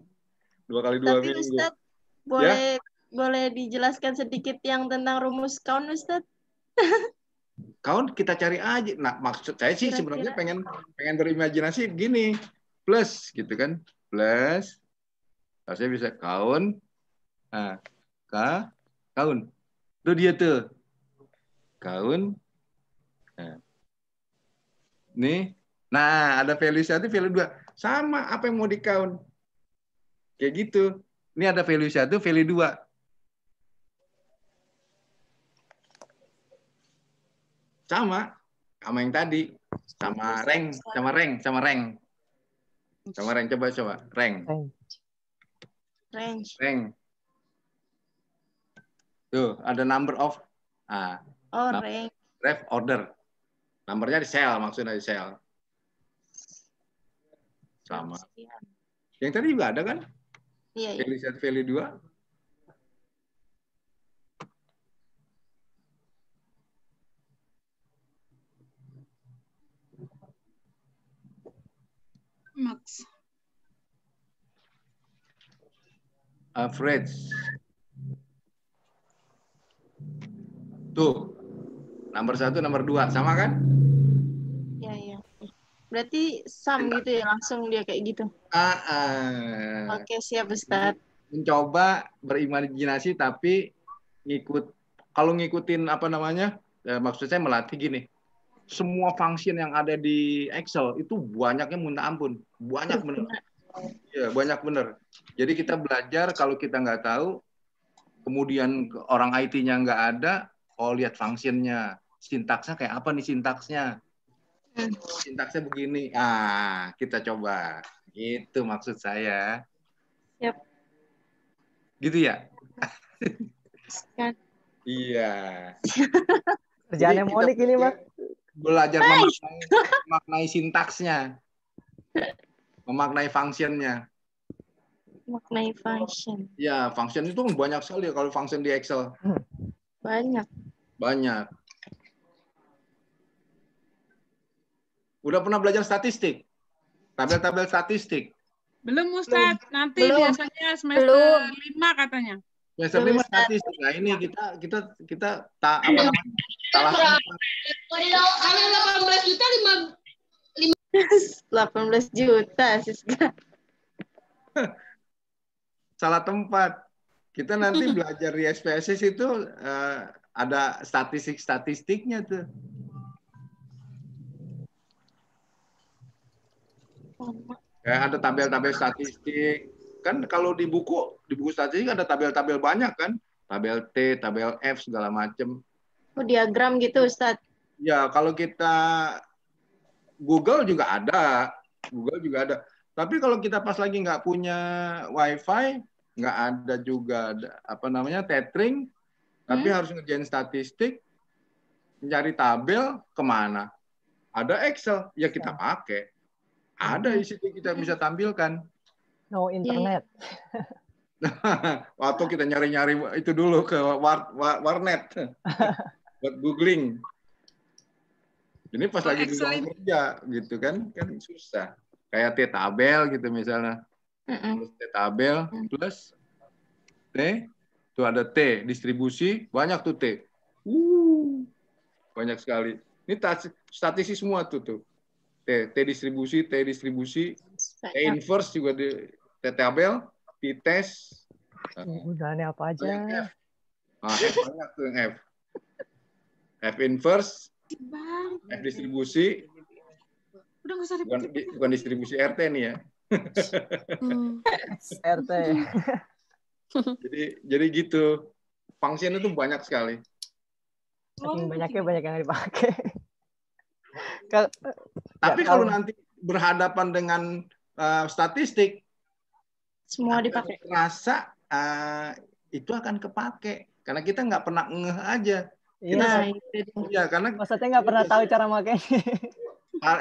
2 kali 2 minggu. Tapi Ustadz, boleh dijelaskan sedikit yang tentang rumus count, Ustadz? Count kita cari aja. Nah, maksud saya sih sebenarnya pengen berimajinasi begini. Plus gitu kan. Plus harusnya bisa count Nah, kaun. Itu dia tuh. Kaun. Nah. Nih. Nah, ada value 1, value 2. Sama apa yang mau di-count. Kayak gitu. Ini ada value 1, value 2. Sama yang tadi. Sama rank. Coba. Rank. Tuh, ada number of rank. Ref order. Nomornya di sel, maksudnya di sel. Sama. Yang tadi juga ada kan? Iya. Value 1, value 2. Max. Average. Tuh. Nomor 1, nomor 2. Sama kan? Iya. Berarti sum gitu ya, langsung dia kayak gitu. Oke, siap Ustadz. Mencoba berimajinasi tapi kalau ngikutin apa namanya, maksud saya melatih gini. Semua function yang ada di Excel itu banyaknya minta ampun. Banyak bener. Iya, banyak bener. Jadi kita belajar kalau kita nggak tahu, kemudian orang IT-nya nggak ada, lihat functionnya. Sintaksnya kayak apa nih sintaksnya? Sintaksnya begini. Kita coba. Gitu maksud saya. Yep. Gitu ya? Iya. Kerjaannya Monik ini, Mas. Belajar memaknai sintaksnya. Memaknai functionnya. Memaknai function. Ya, function itu banyak sekali kalau function di Excel. Banyak. Udah pernah belajar statistik? Tabel-tabel statistik? Belum, Ustadz. Nanti biasanya semester 5 katanya. Semester 5 statistik. Nah, ini kita apa namanya? Salah tempat. Kalau 18 juta 18 juta, Siska. Salah tempat. Kita nanti belajar di SPSS itu ada statistiknya tuh. Kayak ada tabel-tabel statistik. Kan kalau di buku statistik ada tabel-tabel banyak kan? Tabel T, tabel F, segala macam. Diagram gitu, Ustadz. Ya, kalau kita Google juga ada. Tapi kalau kita pas lagi nggak punya WiFi, nggak ada juga tethering, tapi harus ngerjain statistik, mencari tabel, kemana? Ada Excel, ya kita pakai. Ada di situ kita bisa tampilkan. No internet. Waktu kita nyari-nyari itu dulu ke warnet buat googling. Ini pas lagi di ruang kerja gitu kan susah. Kayak T-tabel gitu misalnya. Terus T-tabel plus T, tuh ada T distribusi, banyak tuh T. Banyak sekali. Ini statistik semua tuh. T distribusi, T inverse juga di T-tabel, T-test. Udah apa aja. F. F banyak tuh yang F. F inverse, F distribusi. Udah nggak usah bukan distribusi RT nih ya. RT. Jadi gitu. Function itu banyak sekali. Saking banyaknya banyak yang dipakai. Tapi kalau nanti berhadapan dengan statistik, semua dipakai. Rasa itu akan kepake karena kita nggak pernah ngeh aja. Iya, karena maksudnya nggak pernah tahu cara makainya.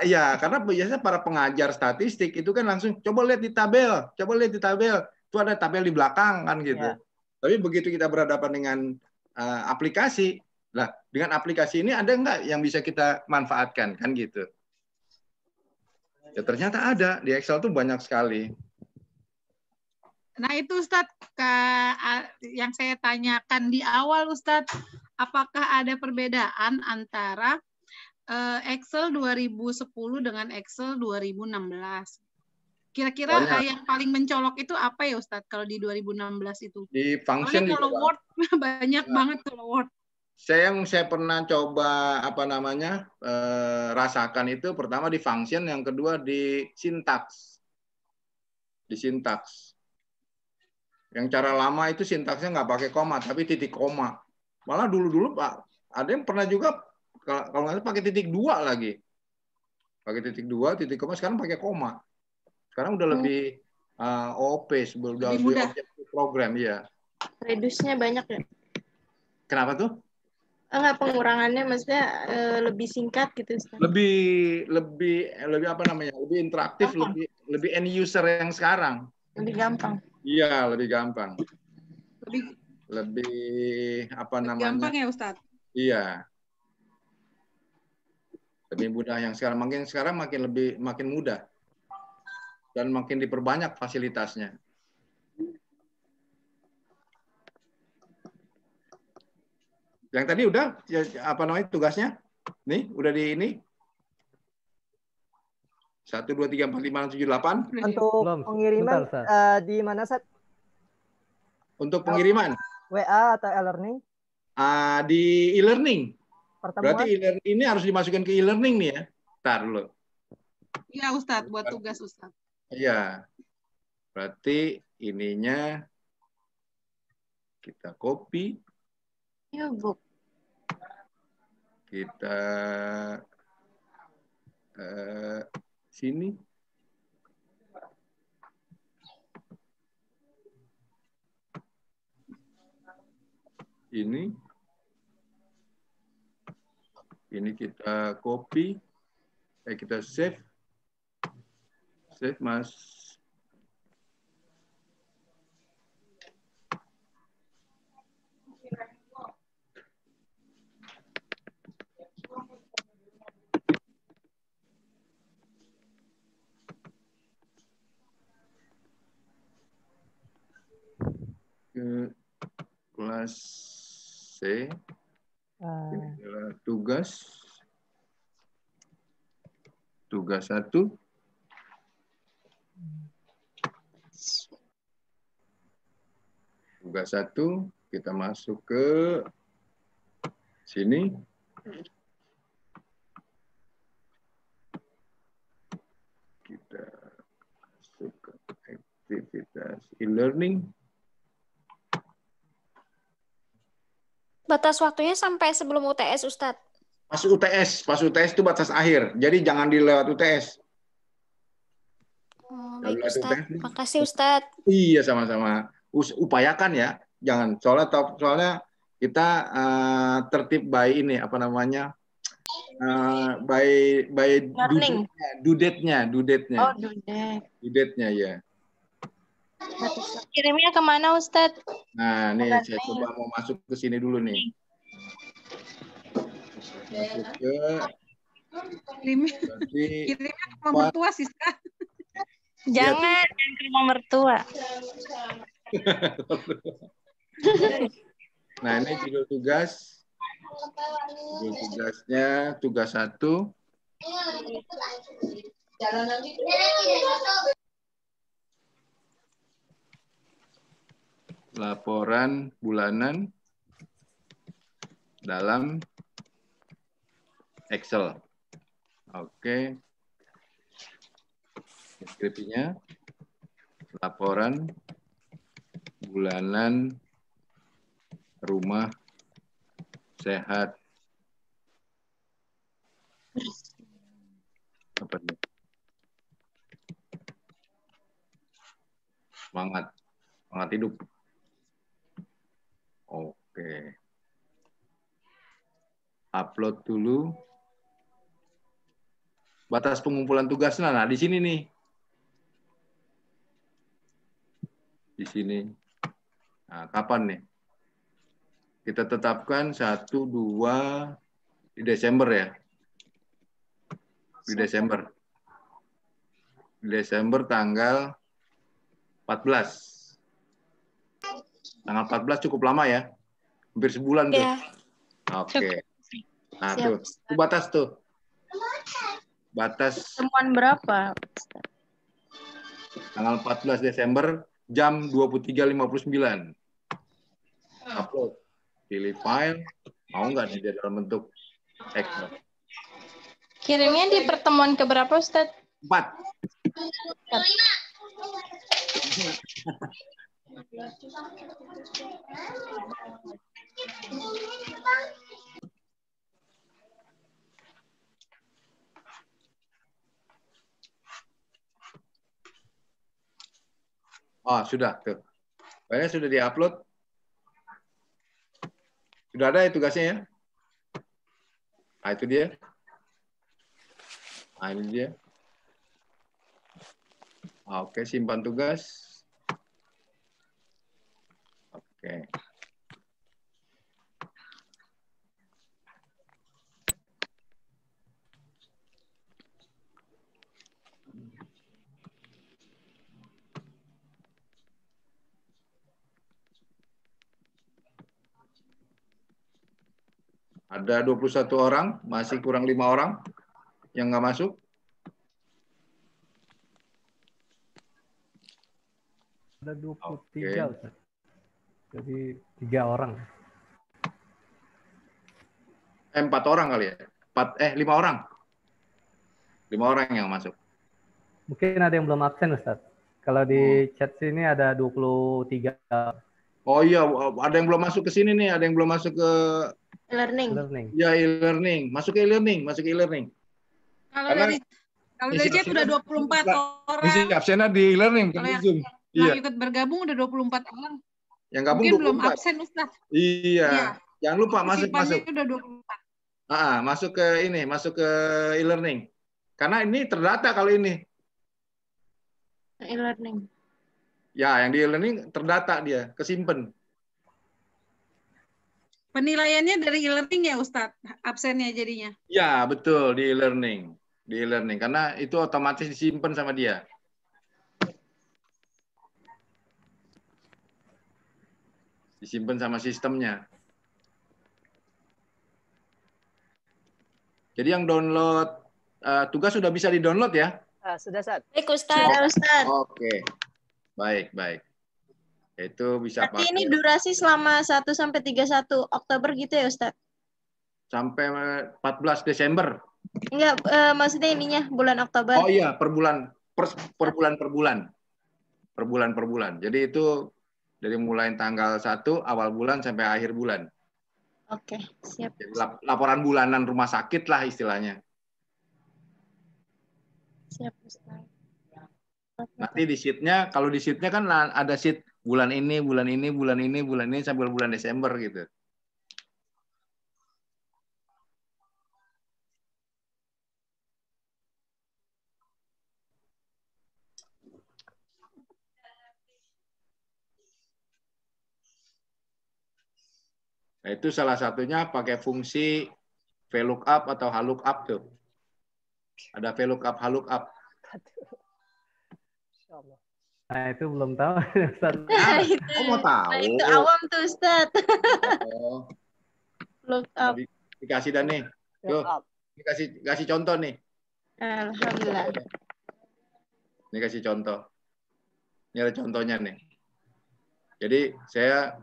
Iya, karena biasanya para pengajar statistik itu kan langsung coba lihat di tabel, itu ada tabel di belakang kan gitu. Ya. Tapi begitu kita berhadapan dengan aplikasi, lah dengan aplikasi ini ada nggak yang bisa kita manfaatkan kan gitu? Ya ternyata ada di Excel tuh banyak sekali. Nah itu Ustadz, yang saya tanyakan di awal Ustadz, apakah ada perbedaan antara Excel 2010 dengan Excel 2016? Kira-kira yang paling mencolok itu apa ya Ustadz kalau di 2016 itu? Di function kalau Word banyak banget kalau Word. Saya pernah coba rasakan itu pertama di function, yang kedua di sintaks. Di sintaks. Yang cara lama itu sintaksnya nggak pakai koma tapi titik koma. Malah dulu Pak, ada yang pernah juga kalau nggak pakai titik 2 lagi. Pakai titik 2, titik koma, sekarang pakai koma. Sekarang udah lebih OOP, udah lebih objektif program ya. Reduce-nya banyak ya? Kenapa tuh? Enggak, pengurangannya maksudnya lebih singkat gitu. Lebih apa namanya? Lebih interaktif, lebih end user yang sekarang. Lebih gampang. Iya, lebih gampang. Lebih apa namanya? Gampang ya Ustadz? Iya. Lebih mudah yang sekarang, makin mudah. Dan makin diperbanyak fasilitasnya. Yang tadi udah apa namanya tugasnya? Nih, udah di ini. 1 2 3 4 5 6 7 8. Untuk pengiriman di mana, Sat? Untuk pengiriman WA atau e-learning? Di e-learning. Pertemuan? Berarti ini harus dimasukkan ke e-learning nih ya. Ntar dulu. Iya Ustadz, buat tugas Ustadz. Iya. Berarti ininya kita copy. Ya, Bu. Kita sini. Ini kita copy. Kita save. Save, Mas. Ke kelas C. Ini adalah tugas 1. Tugas 1 kita masuk ke sini. Kita masuk ke aktivitas e-learning. Batas waktunya sampai sebelum UTS, Ustadz. Pas UTS itu batas akhir. Jadi jangan dilewat UTS. Baik, Ustadz. Makasih, Ustadz. Iya, sama-sama. Upayakan ya. Jangan. Soalnya kita tertib by ini, apa namanya? By due date-nya. Oh, due date. Due date-nya, ya. Kirimnya kemana, Ustadz? Nah, nih saya coba mau masuk ke sini dulu nih. Masuk ke kirimnya ke rumah mertua, Siska. Jangan ke rumah mertua. Nah, ini judul tugas. Judul tugasnya tugas 1. Laporan bulanan dalam Excel. Oke. Deskripsinya laporan bulanan rumah sehat. Apa nih? Semangat hidup. Oke. Upload dulu. Batas pengumpulan tugas. Nah, di sini nih. Di sini. Nah, kapan nih? Kita tetapkan 1, 2 di Desember ya. Di Desember. Di Desember tanggal 14. Tanggal 14 cukup lama ya. Hampir sebulan tuh. Ya. Oke. Nah, tuh. Itu batas tuh. Batas. Temuan berapa? Tanggal 14 Desember jam 23.59. Upload. Pilih file. Mau nggak nih dia dalam bentuk Excel? Kirimnya di pertemuan keberapa, Ustadz? 4. Oh, sudah tuh. Filenya sudah diupload. Sudah ada ya tugasnya ya? Nah, itu dia. Nah, ini dia. Oke, simpan tugas. Oke. Ada 21 orang, masih kurang 5 orang yang nggak masuk. Ada 23, Ustaz. Jadi 3 orang. 4 orang kali ya? 5 orang. 5 orang yang masuk. Mungkin ada yang belum absen, Ustaz. Kalau di chat sini ada 23. Oh iya, ada yang belum masuk ke sini nih, ada yang belum masuk ke e-learning. Ya, e-learning. Masuk ke e-learning, Kalau dari chat udah 24 orang. Isi absennya di e-learning, bukan di Zoom. Yang ikut bergabung udah 24 orang. Yang gabung mungkin 24. Belum absen, Ustaz. Iya. Jangan lupa masuk. Udah 24. Masuk ke e-learning. Karena ini terdata kalau ini. E-learning. Ya, yang di e-learning terdata dia, kesimpan. Penilaiannya dari e-learning ya, Ustadz? Absennya jadinya? Ya, betul, di e-learning. Karena itu otomatis disimpan sama dia. Disimpan sama sistemnya. Jadi yang download tugas sudah bisa di-download ya? Sudah, Ustaz. Baik, Ustaz. Oke. Baik. Itu bisa pakai. Berarti ini durasi selama 1 sampai 31 Oktober gitu ya, Ustaz? Sampai 14 Desember. Enggak, maksudnya ininya bulan Oktober. Oh iya, per bulan. Jadi itu dari mulai tanggal 1 awal bulan sampai akhir bulan. Oke, siap. Jadi laporan bulanan rumah sakit lah istilahnya. Siap, Ustaz. Nanti di sheet-nya, kalau di sheet-nya kan ada sheet bulan ini sampai bulan Desember gitu. Nah, itu salah satunya pakai fungsi VLOOKUP atau HLOOKUP tuh. Ada VLOOKUP, HLOOKUP. Nah, itu belum tahu, Ustaz. Mau tahu? Nah, itu awam tuh, Ustaz. Oh. VLOOKUP. Dikasih dah nih. Tuh, kasih contoh nih. Alhamdulillah. Ini kasih contoh. Ini ada contohnya nih. Jadi saya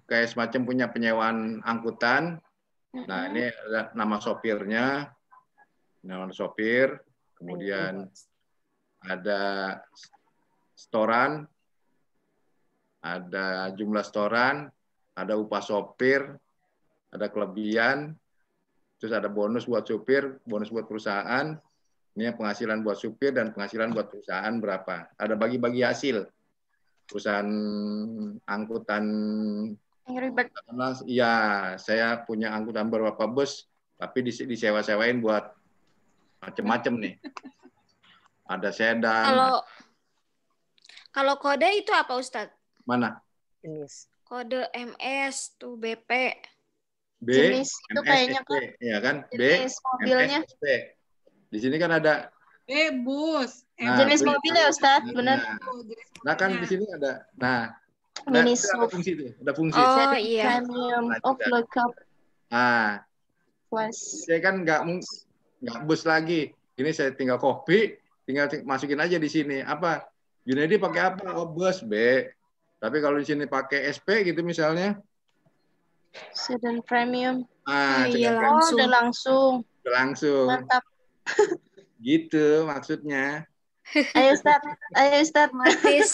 kayak semacam punya penyewaan angkutan. Nah, ini ada nama sopirnya. Nama sopir. Kemudian ada setoran. Ada jumlah setoran. Ada upah sopir. Ada kelebihan. Terus ada bonus buat supir, bonus buat perusahaan. Ini penghasilan buat supir dan penghasilan buat perusahaan berapa. Ada bagi-bagi hasil. Perusahaan angkutan. Iya, saya punya angkutan beberapa bus, tapi disewa-sewain buat macam-macam nih. Ada sedan. Kalau kode itu apa, Ustadz? Mana? Kode MS tuh BP. Jenis itu kayaknya kan. Iya kan? Jenis mobilnya. SP. Di sini kan ada bus. Jenis mobil ya, Ustaz, benar. Nah, kan di sini ada. Nah, mini ada fungsi itu, ada fungsi. Oh iya. Premium of lookup. Nah, Plus. saya kan nggak bus lagi. Ini saya tinggal copy, tinggal masukin aja di sini. Apa? Junaidi pakai apa? Oh, bus B. Tapi kalau di sini pakai SP gitu misalnya. Sedan premium. Iya langsung. Udah langsung. Udah langsung. Mantap. Gitu maksudnya. Ayo Ustaz. Ayo Ustaz. Matis.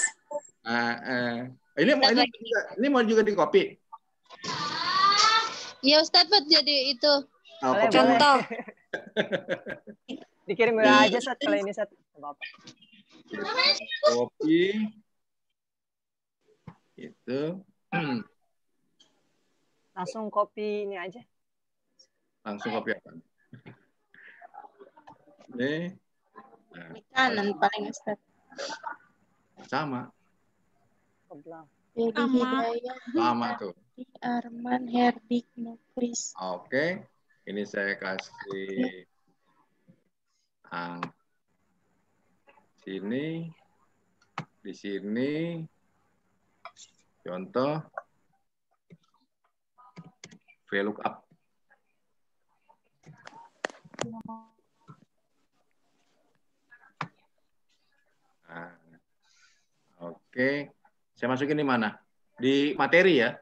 Ini mau juga di copy. Iya Ustaz, buat jadi itu. Contoh. Dikirim aja Sat kalau ini Sat. Copy. Itu. Langsung copy ini aja. Langsung copy apa? Ini. Nah, kanan paling Ustaz. Sama. Sama tuh. Arman Herdik Nukris. Oke. Ini saya kasih sini, di sini, contoh VLOOKUP. Nah, oke, saya masukin di mana? Di materi ya.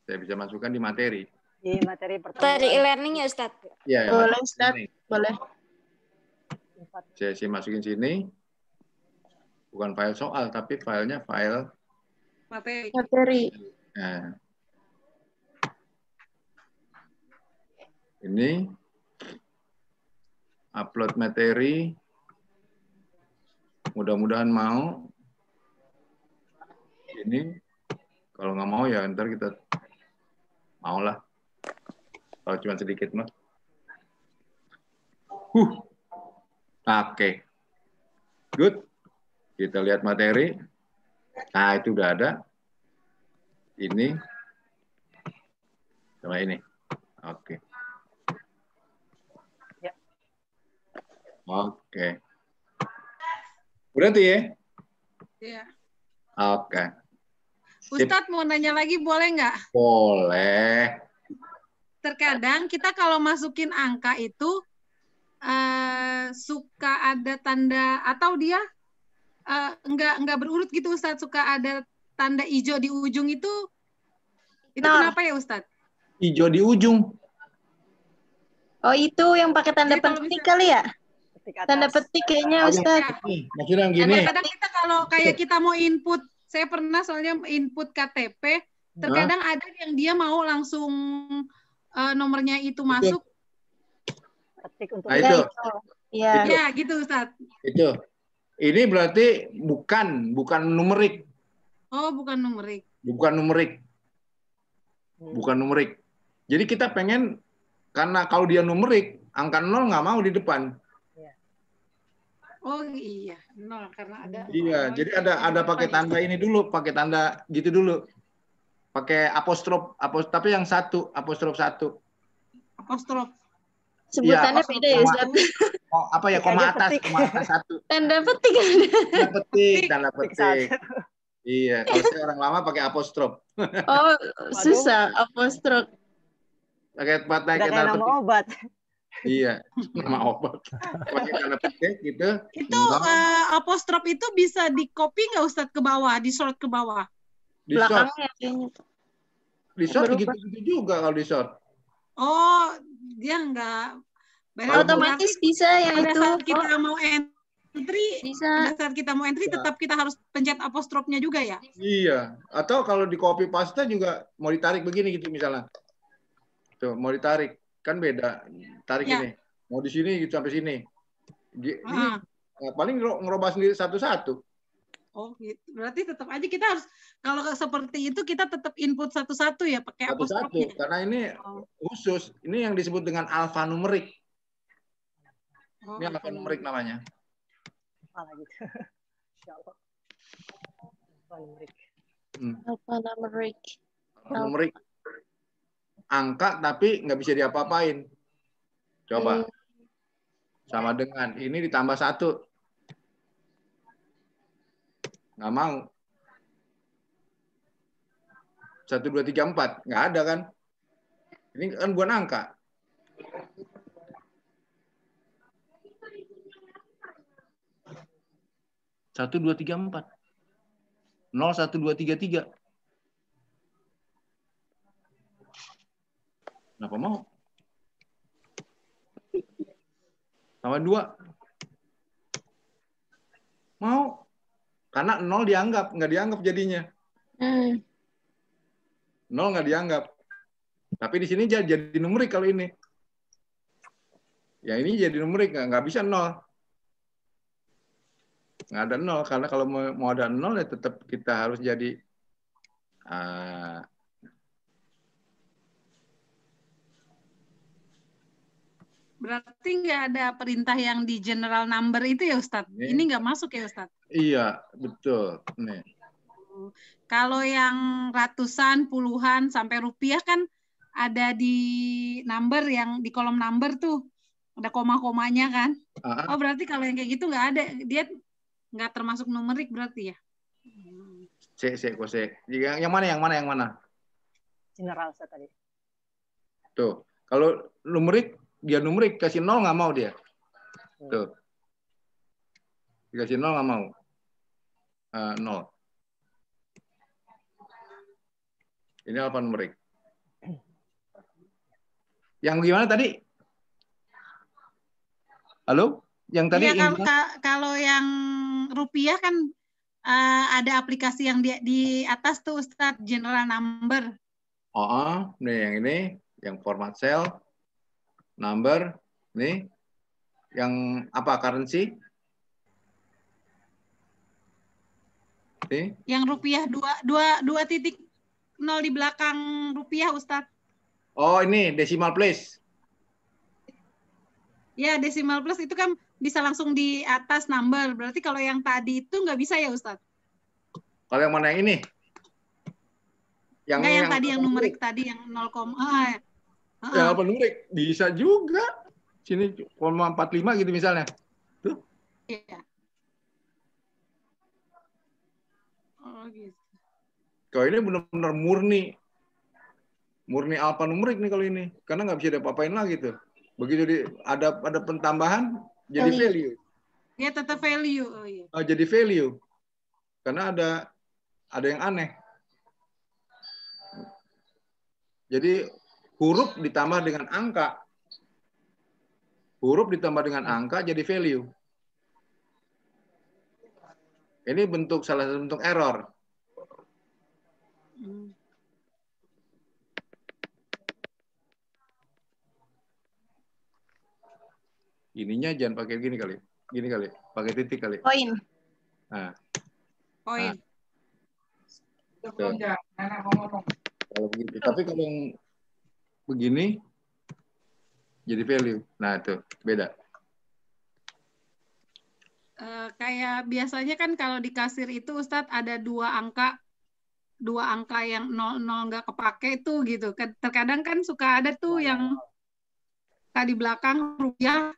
Saya bisa masukkan di materi. Di materi pertama. Materi e-learning ya Ustaz? Iya. Boleh Ustaz, boleh. Saya masukin sini. Bukan file soal, tapi filenya file materi. Nah. Ini upload materi. Mudah-mudahan mau. Ini kalau nggak mau ya ntar kita mau lah. Kalau cuma sedikit mah. Oke. Good. Kita lihat materi. Nah, itu udah ada. Ini. Sama ini. Oke. Ya. Oke. Udah tuh ya? Iya. Oke. Ustadz mau nanya lagi boleh nggak? Boleh. Terkadang kita kalau masukin angka itu suka ada tanda atau dia enggak berurut gitu Ustadz, suka ada tanda hijau di ujung itu kenapa ya Ustadz? Hijau di ujung. Oh itu yang pakai tanda petik kali ya? Tanda petik kayaknya Ustadz. Maksudnya gini. Kadang-kadang kita kalau kayak kita mau input, saya pernah soalnya input KTP, terkadang ada yang dia mau langsung nomornya itu masuk. Ketik untuk itu. Ya. Ya, gitu Ustaz. Itu. Ini berarti bukan numerik. Oh, bukan numerik. Bukan numerik. Bukan numerik. Jadi kita pengen, karena kalau dia numerik, angka 0 nggak mau di depan. Oh iya, 0 karena ada. Iya, jadi ada pakai tanda ini dulu, pakai tanda gitu dulu. Pakai apostrof, tapi yang satu, apostrof 1. Apostrof. Sebutannya ya, beda ya, Ustaz. Apa ya, koma atas 1. Tanda petik. Tanda petik. Iya, kalau saya orang lama pakai apostrof. Oh, susah apostrof. Pakai tanda nama obat. Iya, nama obat. Pakai tanda petik gitu. Itu apostrof itu bisa di copy nggak Ustadz ke bawah, di short ke bawah? Di short. Belakangnya kayaknya. Di short gitu juga kalau di short. Oh, dia nggak. Otomatis bisa yang pada itu. Saat kita mau entry, bisa. Pada saat kita mau entry, tetap kita harus pencet apostrofnya juga ya? Iya. Atau kalau di copy paste juga mau ditarik begini gitu misalnya. Tuh, mau ditarik. Kan beda. Tarik ini. Mau di sini gitu sampai sini. Ini paling ngerubah sendiri satu-satu. Oh, gitu. Berarti tetap aja kita harus, kalau seperti itu kita tetap input satu-satu ya, pakai apostrofnya. Satu-satu, karena ini khusus. Ini yang disebut dengan alfanumerik. Ini alfanumerik namanya. Alfanumerik. Alfanumerik. Angka tapi nggak bisa diapa-apain. Coba. Sama dengan ini ditambah 1. Nggak mau. 1, 2, 3, 4. Nggak ada kan? Ini kan bukan angka. 1, 2, 3, 4. 0, 1, 2, 3, 3. Kenapa mau? Tambah 2. Mau. Karena 0 dianggap. Nggak dianggap jadinya. 0 nggak dianggap. Tapi di sini jadi numerik kalau ini. Yang ini jadi numerik. Nggak bisa 0. Nggak ada 0. Karena kalau mau ada 0 ya tetap kita harus jadi berarti nggak ada perintah yang di general number itu ya Ustadz? Ini nggak masuk ya Ustadz? Iya, betul. Nih. Kalau yang ratusan, puluhan, sampai rupiah kan ada di number yang di kolom number tuh. Ada koma-komanya kan? Oh berarti kalau yang kayak gitu nggak ada. Dia nggak termasuk numerik berarti ya? Yang mana? General saya tadi. Tuh. Kalau numerik, dia numerik. Kasih 0 nggak mau dia. Tuh. Dikasih 0 nggak mau. 0. Ini alfanumerik. Yang gimana tadi? Halo? Yang tadi? Iya, kalau yang rupiah kan ada aplikasi yang di atas tuh Ustadz, general number. Oh, nih yang ini, yang format cell, number, nih, yang apa currency? Nih. Yang rupiah 2.0 di belakang rupiah Ustadz. Oh ini decimal place. Ya decimal place itu kan bisa langsung di atas number. Berarti kalau yang tadi itu nggak bisa ya Ustadz? Kalau yang mana yang ini? Yang tadi yang numerik tadi yang 0, ya apa numerik? Bisa juga. Sini 0,45 gitu misalnya. Tuh. Iya. Oh gitu. Kalau ini benar-benar murni alfanumerik nih kalau ini. Karena nggak bisa diapa-apain lagi tuh. Begitu ada pentambahan jadi value. Ya tetap value. Oh, iya. Jadi value. Karena ada yang aneh. Jadi huruf ditambah dengan angka. Huruf ditambah dengan angka jadi value. Ini salah satu bentuk error. Ininya jangan pakai gini kali. Pakai titik kali. Poin. Nah. Poin. Kalau begitu. Tapi kalau yang begini jadi value. Nah, itu beda. Kayak biasanya kan kalau di kasir itu Ustadz ada dua angka yang 00 nggak kepake itu gitu. Terkadang kan suka ada tuh yang di belakang rupiah,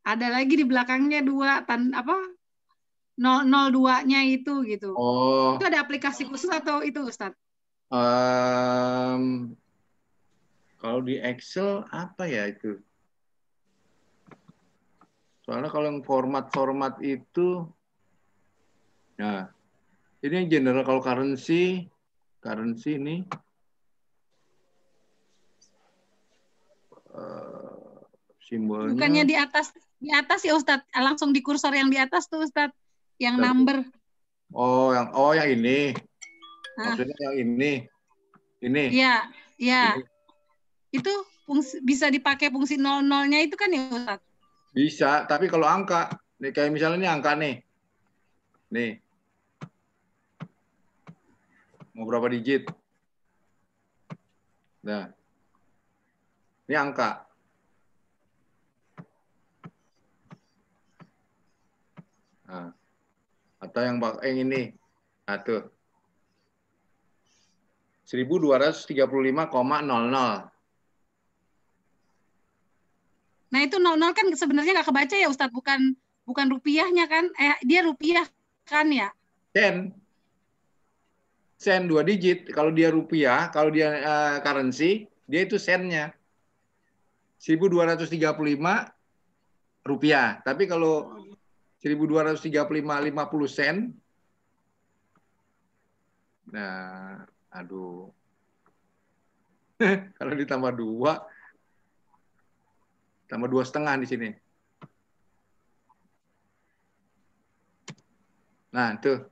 ada lagi di belakangnya 002-nya itu gitu. Oh. Itu ada aplikasi khusus atau itu Ustadz? Kalau di Excel apa ya itu? Soalnya kalau yang format itu, nah ini yang general. Kalau currency ini simbolnya. Bukannya di atas ya Ustadz, langsung di kursor yang di atas tuh Ustadz, yang number. Oh yang ini. Maksudnya yang ini. Iya. Ini. Itu bisa dipakai fungsi 00-nya itu kan ya Ustadz? Bisa, tapi kalau angka, nih kayak misalnya ini angka nih. Nih. Mau berapa digit? Nah. Ini angka. Nah. Atau yang ini. Nah, tuh. 1235,00. Nah itu 00 kan sebenarnya nggak kebaca ya Ustadz, bukan rupiahnya kan? Dia rupiah kan ya? Sen 2 digit. Kalau dia rupiah, kalau dia currency, dia itu sennya. 1235 rupiah. Tapi kalau 1.235,50 sen. Nah, aduh. Kalau ditambah 2, tambah 2,5 di sini. Nah, itu.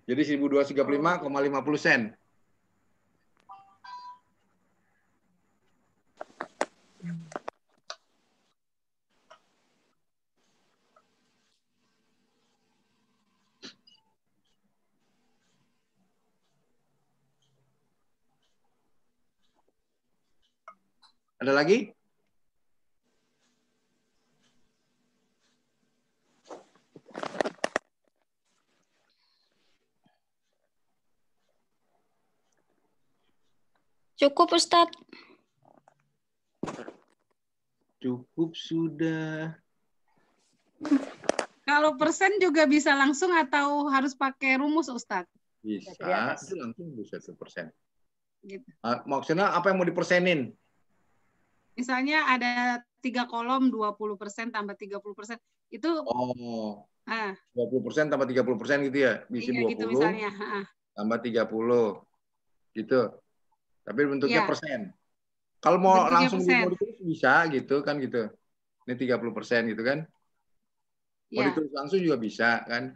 Jadi 1.235,50 sen. Ada lagi? Cukup, Ustadz. Cukup sudah. Kalau persen juga bisa langsung atau harus pakai rumus, Ustadz? Bisa, itu langsung bisa 1%. Gitu. Maksudnya apa yang mau dipersenin? Misalnya ada 3 kolom 20% tambah 30%. Itu 20% tambah 30% gitu ya? Bisa iya, 20 gitu misalnya. Tambah 30. Gitu. Tapi bentuknya Iya. persen. Kalau mau Bentuknya langsung persen. mau ditulis bisa gitu kan gitu. Ini 30% gitu kan. Mau Iya. ditulis langsung juga bisa kan.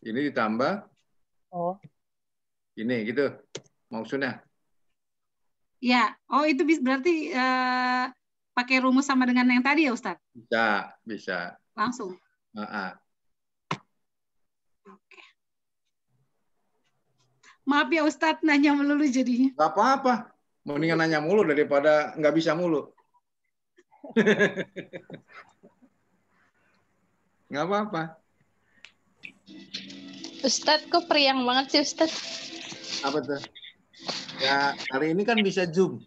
Ini ditambah. Ini gitu. Maksudnya. Ya, oh itu berarti pakai rumus sama dengan yang tadi ya, Ustadz? Bisa. Langsung. Oke. Maaf ya Ustadz, nanya melulu jadinya. Gak apa-apa. Mendingan nanya mulu daripada nggak bisa mulu. Nggak apa-apa. Ustadz, kok periang banget sih Ustadz? Apa tuh? Ya, hari ini kan bisa Zoom.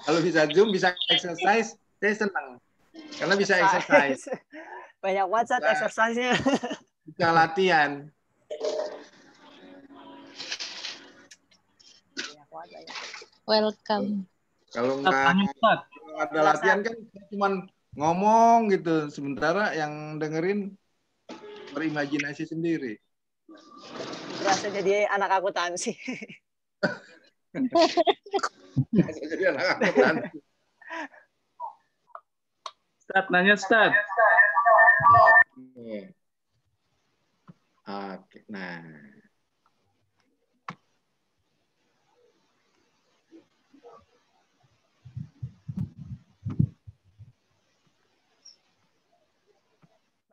Kalau bisa Zoom, bisa exercise, saya senang. Karena bisa exercise. Banyak banget exercise-nya. Bisa latihan. Welcome. Kalau nggak ada latihan kan cuma ngomong gitu. Sementara yang dengerin berimajinasi sendiri. Berasa jadi anak akuntansi. Jadi anak akuntansi. Ustadz, nanya Ustadz. Oke, nah.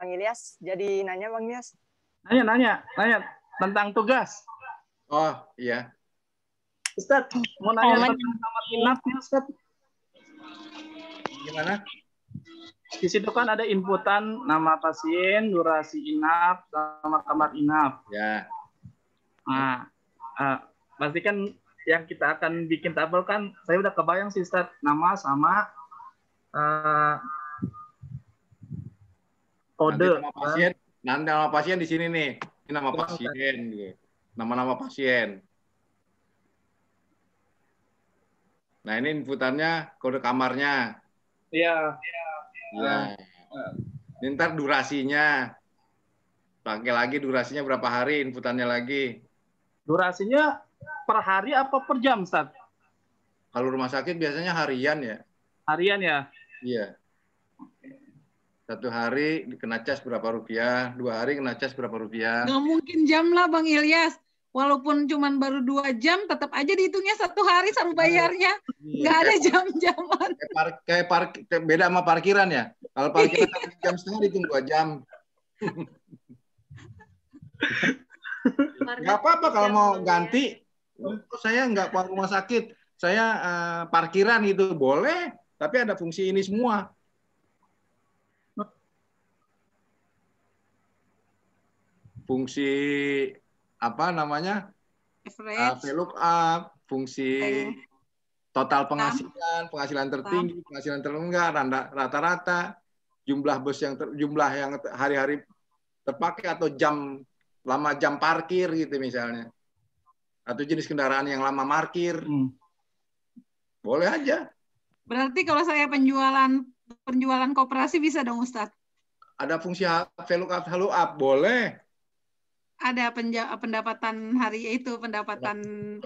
Bang Ilyas, jadi nanya Bang Ilyas. Nanya tentang tugas. Oh, iya. Ustadz, mau nanya tentang kamar inapnya, Ustadz. Gimana? Di situ kan ada inputan nama pasien, durasi inap, sama kamar inap. Ya. Nah, pasti kan yang kita akan bikin tabel kan, saya udah kebayang sih, Ustadz, nama sama kode. Nanti nama pasien di sini nih. Ini nama pasien. Gitu. Nama-nama pasien. Nah, ini inputannya kode kamarnya. Iya. Ya. Ini ntar durasinya. Pakai lagi durasinya berapa hari, inputannya lagi. Durasinya per hari apa per jam, Ustaz? Kalau rumah sakit biasanya harian ya. Harian ya? Iya. 1 hari kena cas berapa rupiah, 2 hari kena cas berapa rupiah. Nggak mungkin jam lah Bang Ilyas. Walaupun cuman baru 2 jam, tetap aja dihitungnya 1 hari saru bayarnya. Nggak ada jam-jaman. Kayak beda sama parkiran ya. Kalau parkiran 1,5 jam dihitung 2 jam. Nggak apa-apa kalau mau ganti. Saya nggak rumah sakit. Saya parkiran itu boleh. Tapi ada fungsi ini semua. Fungsi apa namanya? VLOOKUP, fungsi total penghasilan tertinggi, penghasilan terendah, rata-rata, jumlah bus jumlah yang hari-hari terpakai atau lama jam parkir gitu misalnya. Atau jenis kendaraan yang lama parkir. Boleh aja. Berarti kalau saya penjualan koperasi bisa dong Ustadz? Ada fungsi value up, boleh. Ada pendapatan hari itu, pendapatan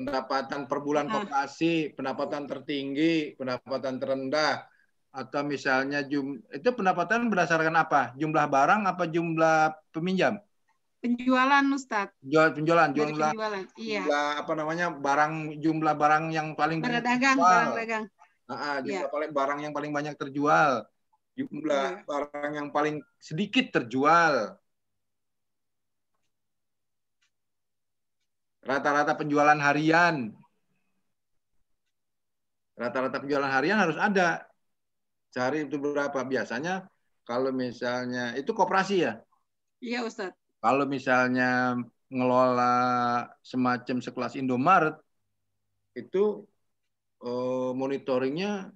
per bulan koperasi, pendapatan tertinggi, pendapatan terendah, atau misalnya itu pendapatan berdasarkan apa? Jumlah barang apa jumlah peminjam? Penjualan, Ustadz. Penjualan. Iya. Jumlah apa namanya? Jumlah barang yang paling banyak terjual. Barang dagang. Jumlah barang yang paling banyak terjual. Jumlah barang yang paling sedikit terjual. Rata-rata penjualan harian. Rata-rata penjualan harian harus ada. Sehari itu berapa? Biasanya kalau misalnya itu koperasi ya? Iya, Ustadz. Kalau misalnya ngelola semacam sekelas Indomaret, itu monitoringnya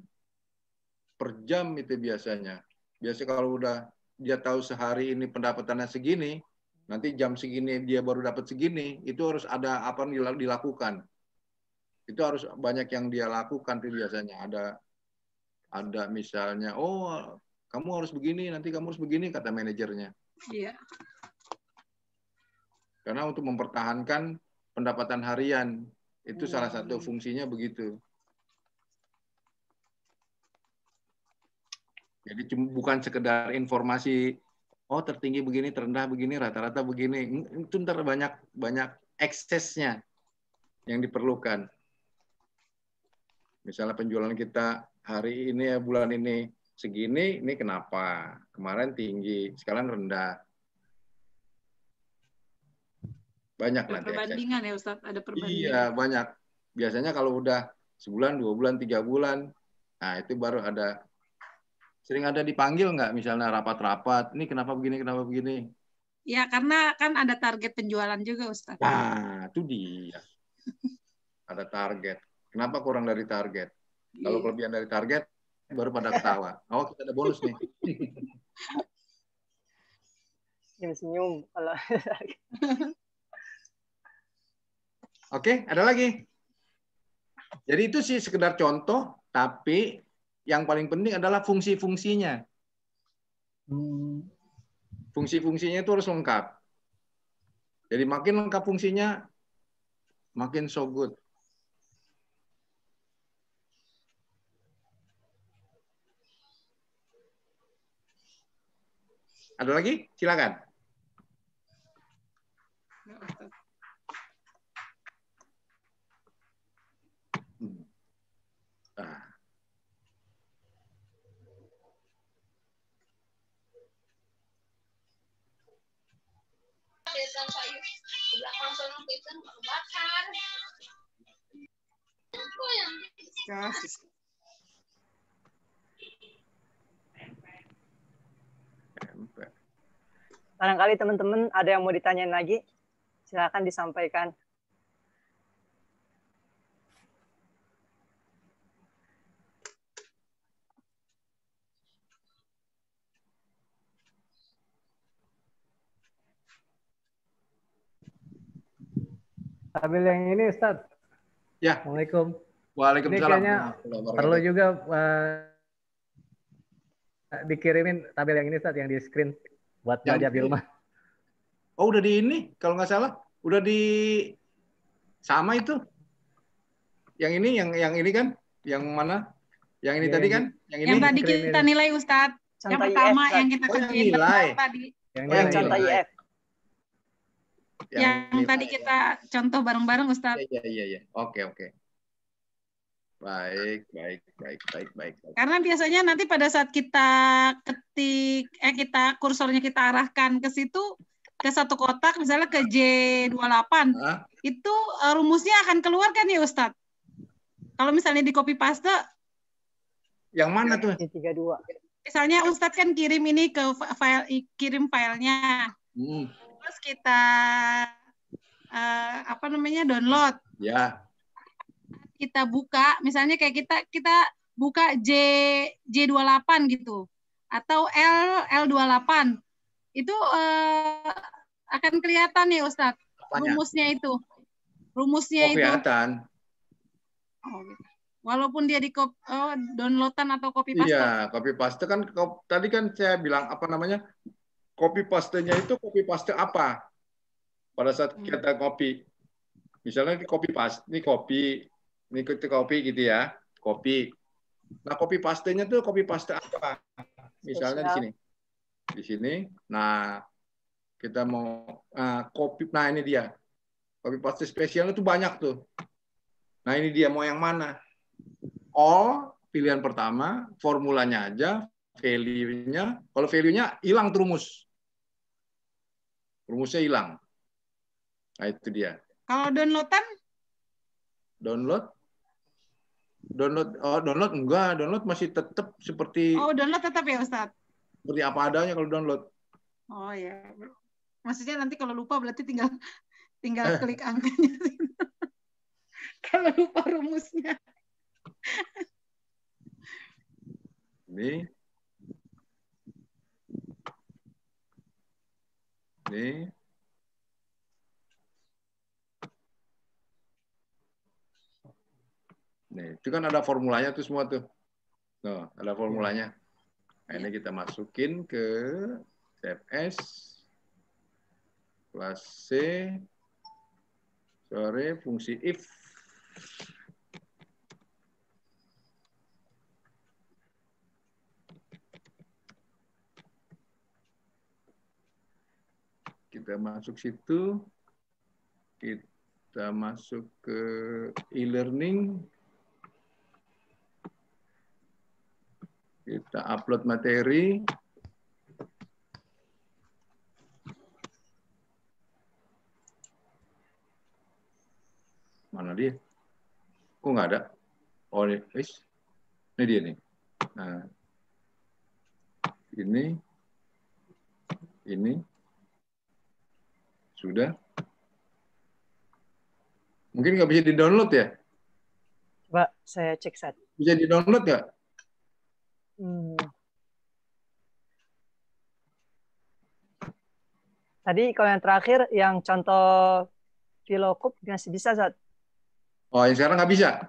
per jam itu biasanya. Biasanya kalau udah dia tahu sehari ini pendapatannya segini, nanti jam segini dia baru dapat segini, itu harus ada apa yang dilakukan. Itu harus banyak yang dia lakukan tuh biasanya. Ada misalnya, oh kamu harus begini, nanti kamu harus begini, kata manajernya. Iya. Karena untuk mempertahankan pendapatan harian, itu salah satu fungsinya begitu. Jadi bukan sekedar informasi, oh tertinggi begini, terendah begini, rata-rata begini. Itu ntar banyak eksesnya yang diperlukan. Misalnya penjualan kita hari ini ya bulan ini segini, ini kenapa? Kemarin tinggi, sekarang rendah. Banyak ada nanti perbandingan ya Ustadz, ada perbandingan. Iya, banyak. Biasanya kalau udah sebulan, 2 bulan, 3 bulan, nah itu baru ada. Sering ada dipanggil nggak misalnya rapat-rapat, ini kenapa begini? Ya, karena kan ada target penjualan juga Ustadz. Nah, itu dia. Ada target. Kenapa kurang dari target? Kalau kelebihan dari target, baru pada ketawa. Oh, kita ada bonus nih. Senyum kalau. Oke, ada lagi. Jadi itu sih sekedar contoh, tapi yang paling penting adalah fungsi-fungsinya. Fungsi-fungsinya itu harus lengkap. Jadi makin lengkap fungsinya, makin so good. Ada lagi? Silakan. Barangkali teman-teman ada yang mau ditanyain lagi, silakan disampaikan. Tabel yang ini Ustadz. Ya. Assalamualaikum. Waalaikumsalam. Ini kayaknya perlu juga dikirimin tabel yang ini Ustadz, yang di screen buat belajar di rumah. Oh, udah di ini kalau nggak salah, udah di sama itu. Yang ini kan, yang mana? Yang ini tadi kan? Yang tadi kita nilai Ustadz. Yang pertama yang kita kerjain tadi. Yang contoh IF. Yang tadi kita contoh bareng-bareng Ustadz. Iya. Oke. Baik. Karena biasanya nanti pada saat kita kursornya kita arahkan ke situ, ke satu kotak, misalnya ke J28, itu rumusnya akan keluar kan ya Ustadz? Kalau misalnya di copy paste, yang mana tuh? J32. Misalnya Ustadz kan kirim ini ke kirim filenya, terus kita download. Ya. Kita buka, misalnya kayak kita buka J28 gitu, atau L28, itu akan kelihatan ya Ustadz rumusnya itu. Kelihatan. Oh, gitu. Walaupun dia di downloadan atau copy paste. Iya, copy paste kan tadi kan saya bilang apa namanya? Copy paste-nya itu copy paste apa? Pada saat kita copy. Misalnya copy paste, ini copy gitu ya. Copy. Nah, copy paste-nya tuh copy paste apa? Misalnya di sini. Di sini. Nah, kita mau copy. Nah, ini dia. Copy paste spesial itu banyak tuh. Nah, ini dia mau yang mana? All pilihan pertama, formulanya aja, value-nya. Kalau value-nya hilang tuh rumus. Rumusnya hilang. Nah, itu dia. Kalau downloadan? Download enggak, download masih tetap seperti. Oh, download tetap ya, Ustadz? Seperti apa adanya kalau download. Oh ya. Maksudnya nanti kalau lupa berarti tinggal klik angkanya. Kalau lupa rumusnya. Ini. Nih, itu kan ada formulanya tuh semua tuh. Nah, ada formulanya. Nah, ini kita masukin ke CFS kelas C. Fungsi if. Kita masuk situ. Kita masuk ke e-learning. Kita upload materi. Mana dia? Kok nggak ada? Oh, ini dia nih. Nah, ini sudah. Mungkin nggak bisa di-download ya? Coba saya cek saat. Bisa di-download nggak? Tadi kalau yang terakhir, yang contoh Filocup masih bisa, Zat. Oh, yang sekarang nggak bisa?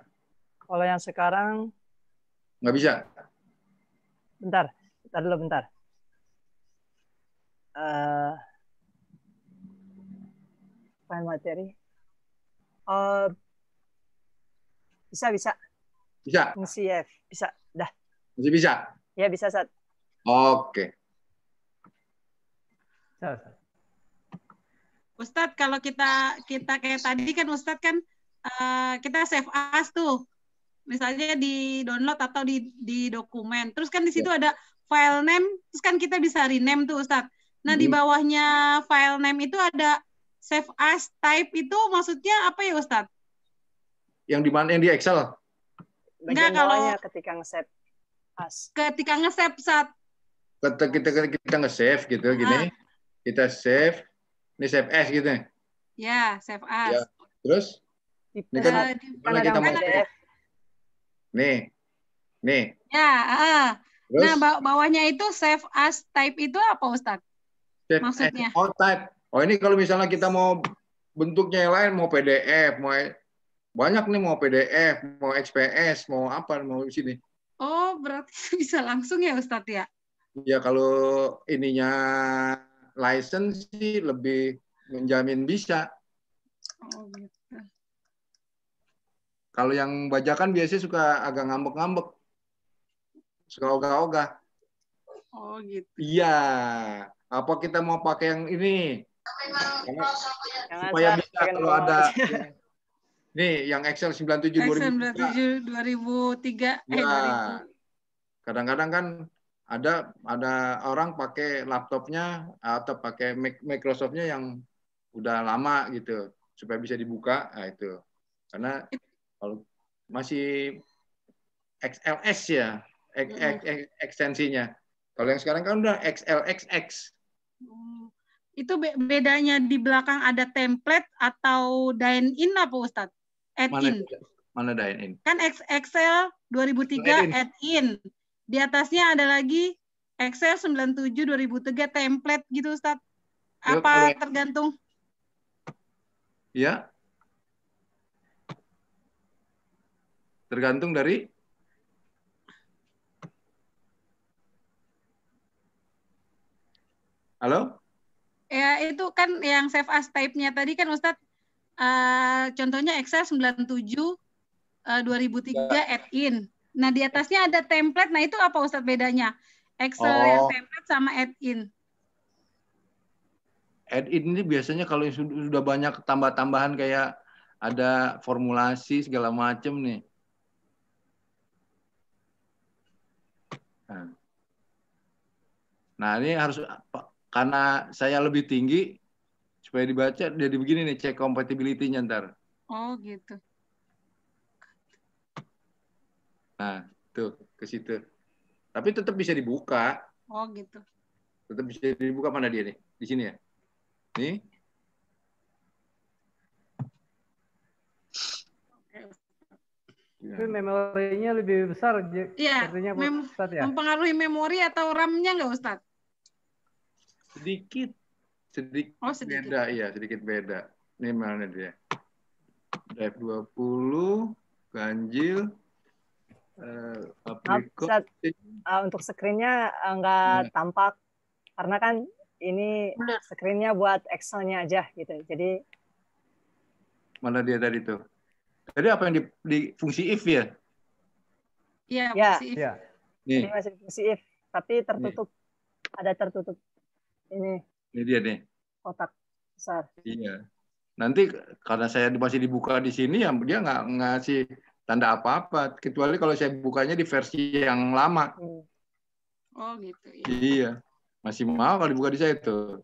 Kalau yang sekarang nggak bisa. Bentar dulu, bentar. File materi. Bisa. Bisa. Fungsi F, bisa. Dah. Masih bisa? Ya, bisa, Zat. Oke. Ustadz, kalau kita kayak tadi kan Ustadz kan kita save as tuh. Misalnya di download atau di dokumen. Terus kan di situ ada file name, terus kan kita bisa rename tuh Ustadz. Nah, di bawahnya file name itu ada save as type, itu maksudnya apa ya Ustadz? Yang di mana, yang di Excel? Enggak, kalau ketika nge-save as. Ketika nge-save saat kita nge-save gitu gini. Kita save, ini save as gitu. Ya, save as. Ya. Terus ini kan kita mau nih. Ya, nah bawahnya itu save as type itu apa Ustadz? Save maksudnya? As type. Oh, ini kalau misalnya kita mau bentuknya yang lain, mau PDF, mau banyak nih, mau PDF, mau XPS, mau apa, mau di sini. Oh, berarti bisa langsung ya Ustadz ya? Ya, kalau ininya license sih lebih menjamin bisa. Oh, gitu. Kalau yang bajakan biasanya suka agak ngambek-ngambek. Suka ogah-ogah. Oh, gitu. Iya. Apa kita mau pakai yang ini? Karena supaya bisa kalau ada nih yang Excel 97 2003. Ya. Kadang-kadang kan ada orang pakai laptopnya atau pakai Microsoft-nya yang udah lama gitu supaya bisa dibuka. Nah, itu. Karena kalau masih XLS ya ekstensinya. Kalau yang sekarang kan udah XLXX. Itu bedanya di belakang ada template atau dine-in apa Ustadz? Add-in. Mana dine-in? Kan Excel 2003 add-in. Di atasnya ada lagi Excel 97 2003 template gitu Ustadz. Apa tergantung? Ya. Tergantung dari halo? Ya, itu kan yang save as type-nya tadi kan Ustadz, contohnya Excel 97 2003 add-in. Nah, di atasnya ada template. Nah, itu apa Ustadz bedanya? Excel yang template sama add-in. Add-in ini biasanya kalau sudah banyak tambah-tambahan kayak ada formulasi segala macam nih. Nah, ini harus karena saya lebih tinggi supaya dibaca jadi begini nih, cek compatibility-nya ntar. Oh, gitu. Nah, tuh ke situ. Tapi tetap bisa dibuka. Oh, gitu. Tetap bisa dibuka, mana dia nih? Di sini ya. Nih. Tapi memorinya lebih besar. Iya, ya? mempengaruhi memori atau RAM-nya nggak Ustadz? Sedikit beda, ya sedikit beda. Ini mana dia? Drive 20, ganjil, untuk screen-nya nggak tampak karena kan ini screen-nya buat Excel-nya aja gitu. Jadi mana dia tadi tuh? Tadi apa yang di fungsi if ya? Iya, fungsi if. Ya. Ini masih fungsi if, tapi tertutup. Ada tertutup. Ini dia nih. Kotak besar. Iya. Nanti karena saya masih dibuka di sini, ya dia nggak ngasih tanda apa-apa. Kecuali kalau saya bukanya di versi yang lama. Oh gitu. Ya. Iya. Masih mau kalau dibuka di saya tuh.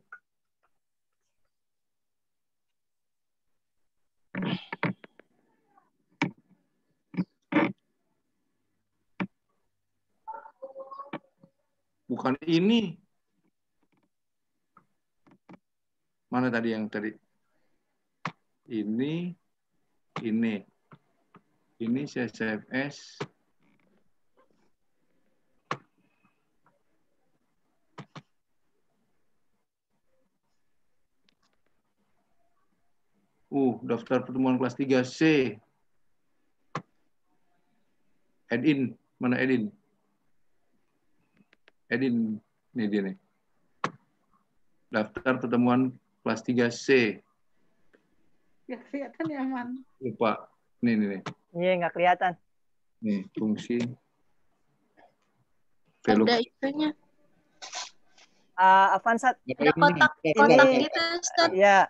Bukan ini. Mana tadi yang tadi? Ini. Ini CSFS. Daftar pertemuan kelas 3C. Add-in. Mana add-in? Add-in. Ini dia nih. Daftar pertemuan kelas 3C. Nggak kelihatan ya, Man? Lupa. Nih. Iya, nggak kelihatan. Nih, fungsi. Ada itunya. Avansat. Ada kotak gitu, Ustaz. Iya.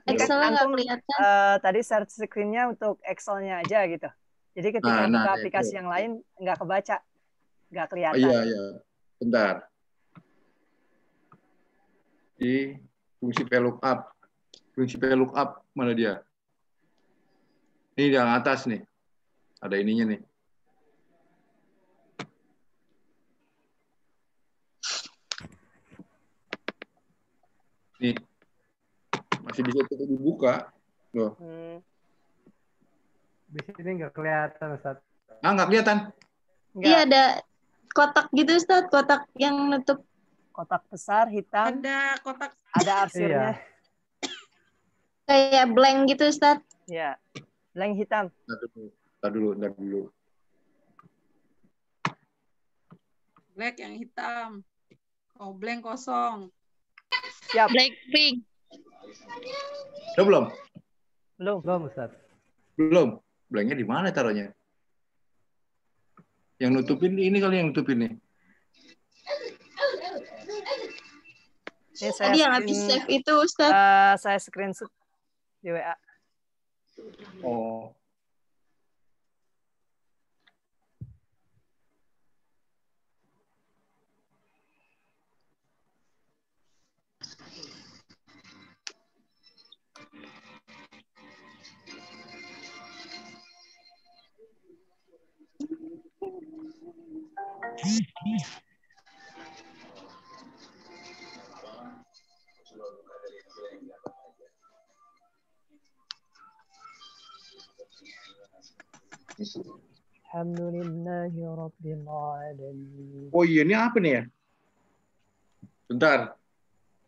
Excel nggak kelihatan. Tadi share screen-nya untuk Excel-nya aja gitu. Jadi ketika buka aplikasi yang lain nggak kebaca, nggak kelihatan. Iya. Bentar. Di fungsi VLOOKUP. Fungsi VLOOKUP mana dia? Ini yang atas nih. Ada ininya nih. Nih. Masih bisa tetap dibuka. Loh. Di sini nggak kelihatan, Ustaz. Nggak kelihatan. Iya, ada kotak gitu, Ustaz. Kotak yang nutup. Kotak besar, hitam. Ada kotak. Ada arsirnya. Kayak blank gitu, Ustaz. Iya. Blank hitam. Ntar dulu. Black yang hitam. Oh, blank kosong. Siap. Black pink. Belum, Ustaz. Belum. Blanknya di mana taruhnya? Yang nutupin ini kali yang nutupin nih. Tadi yang habis save itu, Ustaz. Saya screenshot di WA. Oh. Alhamdulillahirrabbilalamin. Oh iya, ini apa nih ya? Bentar.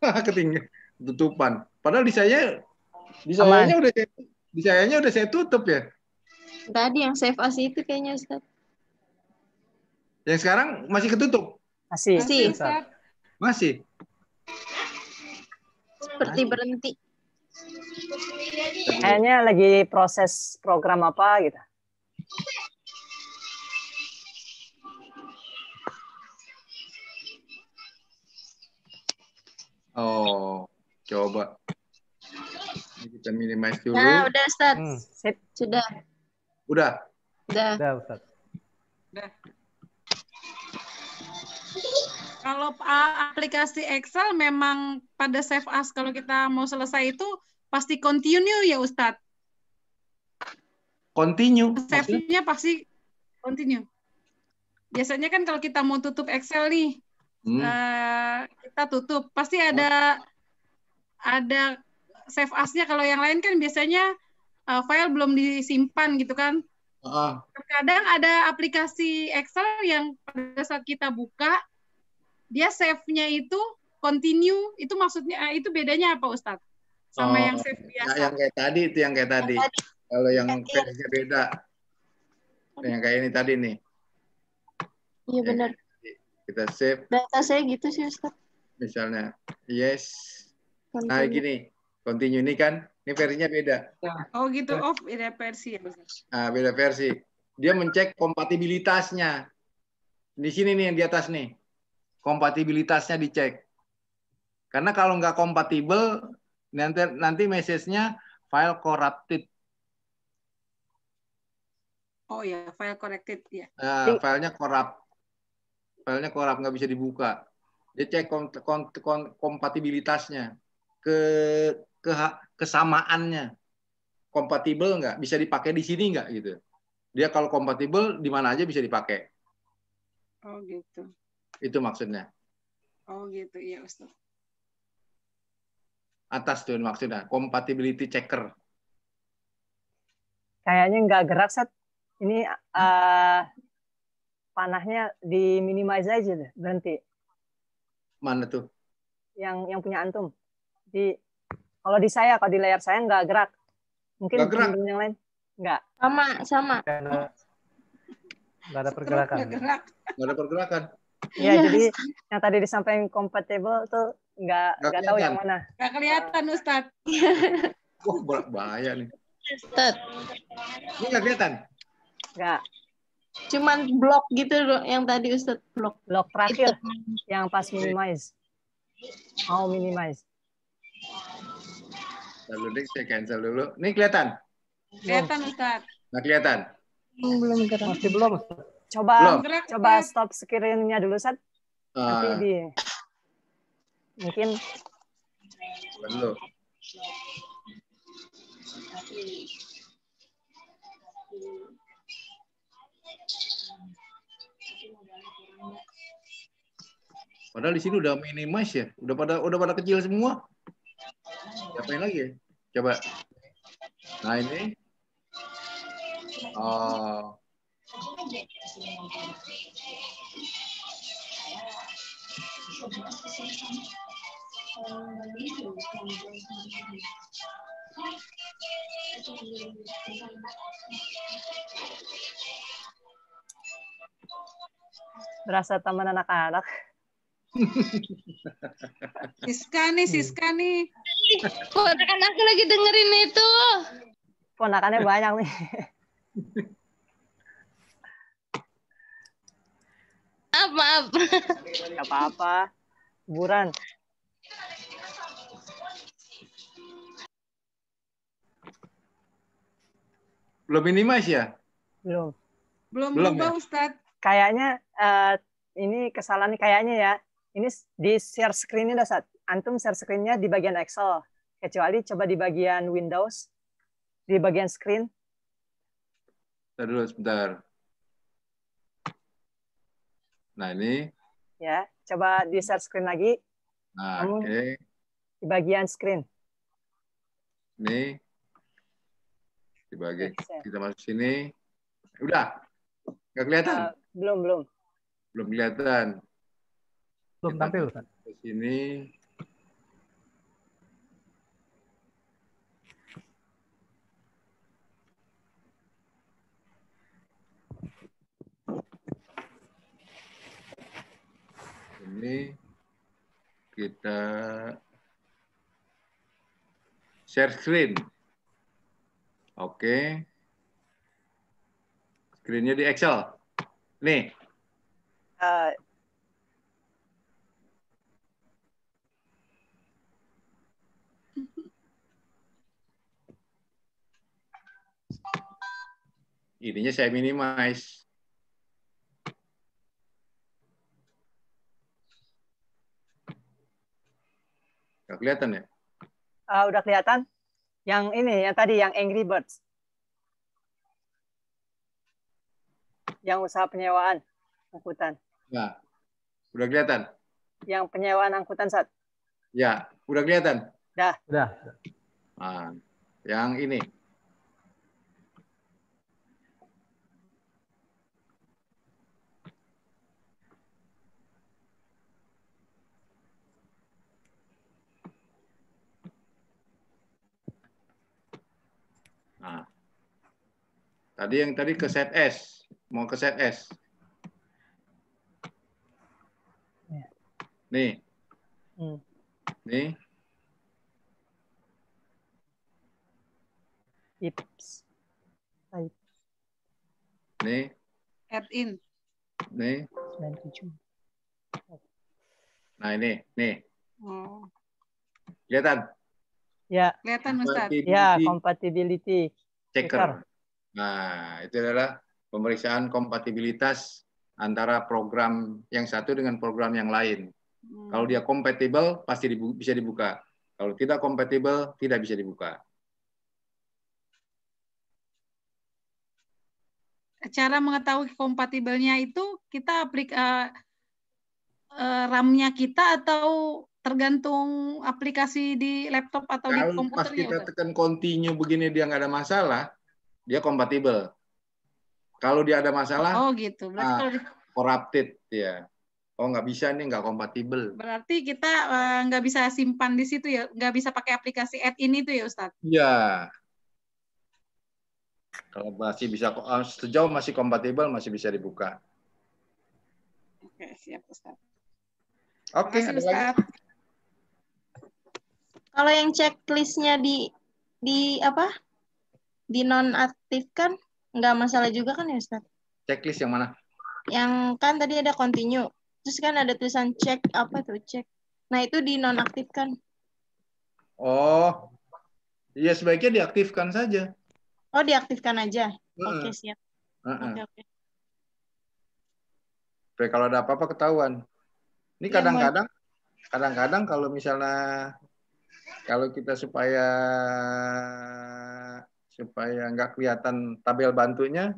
Ketinggalan tutupan. Padahal di sayanya udah saya tutup ya. Tadi yang save as itu kayaknya Ustaz. Yang sekarang masih ketutup? Masih. Masih. Seperti berhenti. Kayaknya lagi proses program apa gitu. Oh, coba. Kita minimize dulu. Nah, udah Ustaz. Sip. Sudah. Udah. Udah, Ustaz. Udah. Kalau aplikasi Excel memang pada save as kalau kita mau selesai itu pasti continue ya Ustadz? Continue. Save-nya pasti continue. Biasanya kan kalau kita mau tutup Excel nih, kita tutup, pasti ada save as-nya. Kalau yang lain kan biasanya file belum disimpan gitu kan. Terkadang ada aplikasi Excel yang pada saat kita buka, dia save-nya itu continue, itu maksudnya itu bedanya apa Ustadz? Sama yang save biasa. Yang kayak tadi itu yang kayak tadi. Kalau yang versinya beda. Yang kayak ini tadi nih. Iya benar. Kita save. Data saya gitu sih Ustadz. Misalnya, yes. Continue. Nah gini, continue ini kan, ini versinya beda. Oh gitu, beda versi ya Ustadz. Nah, beda versi. Dia mencek kompatibilitasnya. Di sini nih yang di atas nih. Kompatibilitasnya dicek. Karena kalau nggak kompatibel, nanti message-nya file corrupted. Oh ya, file corrected ya. Filenya corrupt. Filenya corrupt, nggak bisa dibuka. Dia cek kompatibilitasnya, kesamaannya. Kompatibel nggak? Bisa dipakai di sini nggak gitu? Dia kalau kompatibel di mana aja bisa dipakai. Oh gitu. Itu maksudnya. Oh gitu, iya Ustaz. Atas tuh maksudnya, compatibility checker. Kayaknya nggak gerak, Sat. Ini panahnya di minimize aja deh, berhenti. Mana tuh? Yang punya antum. Kalau di saya, kalau di layar saya nggak gerak. Mungkin teman-teman yang lain nggak. Sama. Nggak ada pergerakan. Nggak ada pergerakan. Iya, jadi yang tadi disampaikan compatible tuh nggak tahu yang mana. Nggak kelihatan, Ustadz. Wah, bahaya nih. Ustadz. Ini nggak kelihatan? Nggak. Cuman blok gitu loh, yang tadi Ustadz blok. Blok terakhir yang pas minimize. Mau minimize. Lalu saya cancel dulu. Ini kelihatan? Kelihatan, Ustadz. Nggak kelihatan? Belum gerak. Masih belum, Ustadz. Coba stop screen-nya dulu, Sat. Nanti mungkin belum. Padahal di sini udah minimize ya, udah pada kecil semua. Siapain lagi ya? Coba. Nah ini. Oh. berasa teman anak-anak. Siska nih. Ponakan aku lagi dengerin itu. Ponakannya banyak nih. Maaf. Gak apa-apa. Hiburan. Belum minimize ya? Belum berubah, ya? Ustadz. Kayaknya ini kesalahan kayaknya ya. Ini di share screen-nya udah saat antum share screen-nya di bagian Excel. Kecuali coba di bagian Windows, di bagian screen. Sebentar. Nah, ini. Ya, coba di share screen lagi. Nah, oke. Di bagian screen. Ini. Di bagian kita masuk sini. Udah. Nggak kelihatan? Belum. Belum kelihatan. Belum tampil, Ustaz. Di sini. Ini kita share screen. Oke. Screen-nya di Excel. Nih. Ininya saya minimize. Nggak kelihatan ya? Udah kelihatan. Yang ini, yang tadi, yang Angry Birds. Yang usaha penyewaan angkutan. Nah, udah kelihatan? Yang penyewaan angkutan, Sat. Ya, udah kelihatan? Dah. Udah. Nah, yang ini. Nah, tadi yang tadi ke set S, mau ke set S. Nih, nih. Ips. Nih. Add in. Nih. 97. Nah ini, nih. Oh. Kelihatan? Ya. Kelihatan Ustaz. Ya, compatibility checker. Nah, itu adalah pemeriksaan kompatibilitas antara program yang satu dengan program yang lain. Kalau dia kompatibel, pasti bisa dibuka. Kalau tidak kompatibel, tidak bisa dibuka. Cara mengetahui kompatibelnya itu kita RAM-nya kita atau tergantung aplikasi di laptop atau di komputernya? Kalau pas kita tekan continue begini dia nggak ada masalah, dia kompatibel. Kalau dia ada masalah, gitu. Berarti kalau corrupted ya. Oh nggak bisa nih, nggak kompatibel. Berarti kita nggak bisa simpan di situ ya, nggak bisa pakai aplikasi add-in itu ya Ustadz? Iya. Kalau masih bisa, sejauh masih kompatibel masih bisa dibuka. Oke, siap Ustadz. Oke, ada lagi. Kalau yang checklistnya di apa? Dinonaktifkan nggak masalah juga kan ya Ustaz? Checklist yang mana? Yang kan tadi ada continue. Terus kan ada tulisan cek apa tuh cek. Nah itu dinonaktifkan. Oh, iya sebaiknya diaktifkan saja. Oh diaktifkan aja. Oke siap. Oke. Supaya kalau ada apa-apa ketahuan. Ini kadang-kadang kalau misalnya kalau kita supaya nggak kelihatan tabel bantunya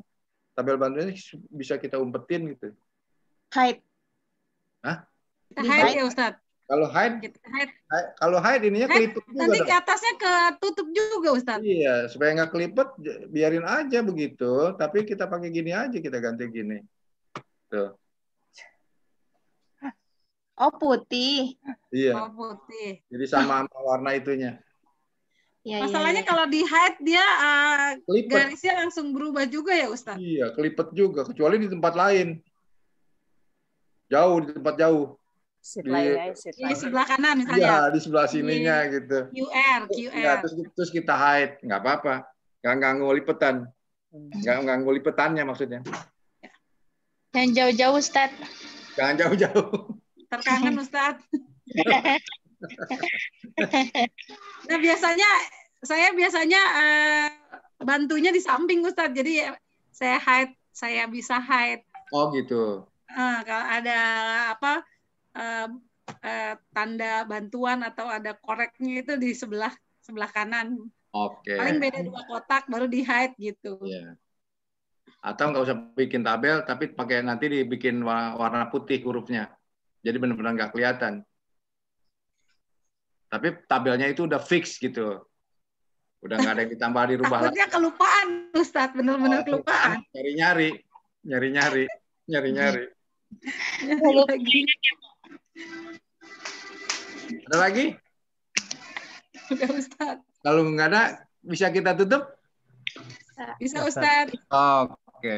bisa kita umpetin gitu. Hide. Hah? Hide ya Ustadz. Kalau hide ininya kelipet juga. Nanti atasnya ketutup juga Ustadz. Iya, supaya nggak kelipet biarin aja begitu. Tapi kita pakai gini aja, kita ganti gini. Tuh. Oh putih. Iya. Oh putih. Jadi sama warna itunya. Ya, masalahnya kalau di hide dia garisnya langsung berubah juga ya Ustadz? Iya, kelipet juga. Kecuali di tempat lain. Di tempat jauh. Di sebelah kanan misalnya. Iya, di sebelah sininya gitu. QR. Ya, terus kita hide. Nggak apa-apa. Nggak ganggu lipetan. Nggak ganggu lipetannya maksudnya. Yang jauh-jauh Ustadz. Jangan jauh-jauh. Terkangen Ustadz. Nah saya biasanya bantunya di samping Ustadz. Jadi saya bisa hide. Oh gitu. Kalau ada apa tanda bantuan atau ada koreknya itu di sebelah kanan. Oke. Paling beda 2 kotak baru di hide gitu. Iya. Atau nggak usah bikin tabel, tapi nanti dibikin warna putih hurufnya. Jadi benar-benar nggak kelihatan. Tapi tabelnya itu udah fix gitu. Udah nggak ada yang ditambah dirubah. Takutnya kelupaan, Ustadz. Benar-benar kelupaan. Nyari-nyari. Ada lagi? Udah Ustadz. Kalau nggak ada, bisa kita tutup? Bisa Ustadz. Oke.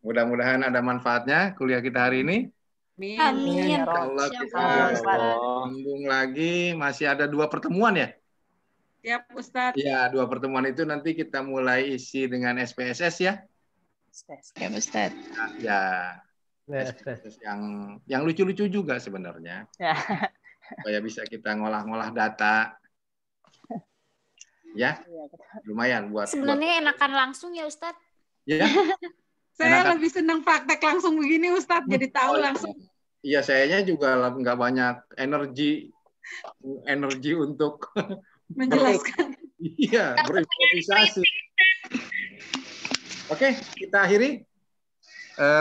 Mudah-mudahan ada manfaatnya kuliah kita hari ini. Amin. Kalau kita sambung lagi, masih ada 2 pertemuan ya? Siap, Ustadz. Iya, 2 pertemuan itu nanti kita mulai isi dengan SPSS ya? Ya, Ustadz. Ya, SPSS yang lucu-lucu juga sebenarnya. Supaya bisa kita ngolah-ngolah data. Ya, lumayan buat. Sebenarnya enakan langsung ya, Ustadz. Ya. Saya lebih senang praktek langsung begini, Ustadz. Jadi tahu langsung. Iya, sayanya juga nggak banyak energi untuk menjelaskan. Iya, berimprovisasi. Oke, kita akhiri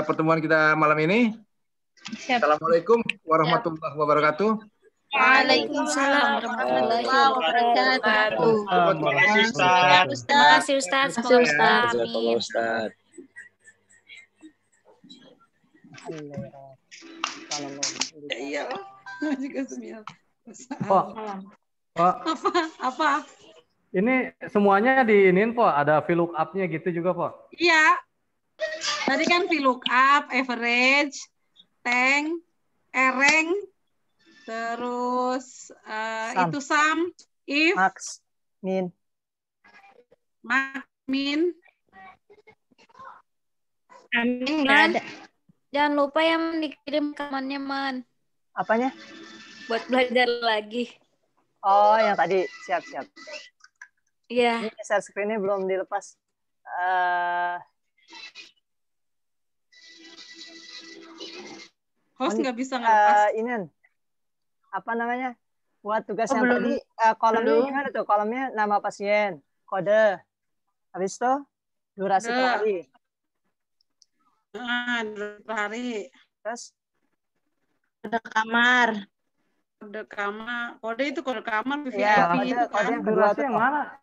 pertemuan kita malam ini. Assalamualaikum warahmatullahi wabarakatuh. Waalaikumsalam warahmatullahi wabarakatuh. Terima kasih, Ustaz. Amin. Iya. Apa? Ini semuanya diinin, Po. Ada VLOOKUP-nya gitu juga, Po? Iya. Tadi kan VLOOKUP, average, tank, ereng, terus itu sum, if, max, min. Max, min. Man, jangan lupa yang dikirim rekamannya, Man. Apanya? Buat belajar lagi. Oh, yang tadi. Siap. Iya. Ini share screen-nya belum dilepas. Host nggak bisa ngelepas. Ini apa namanya? Buat tugas yang tadi, kolomnya gimana tuh? Kolomnya nama pasien, kode, habis itu durasi per hari. Durasi per hari. Terus? Kode kamar. Kode itu kode kamar, VIP ya, itu kan. Kode durasi yang mana?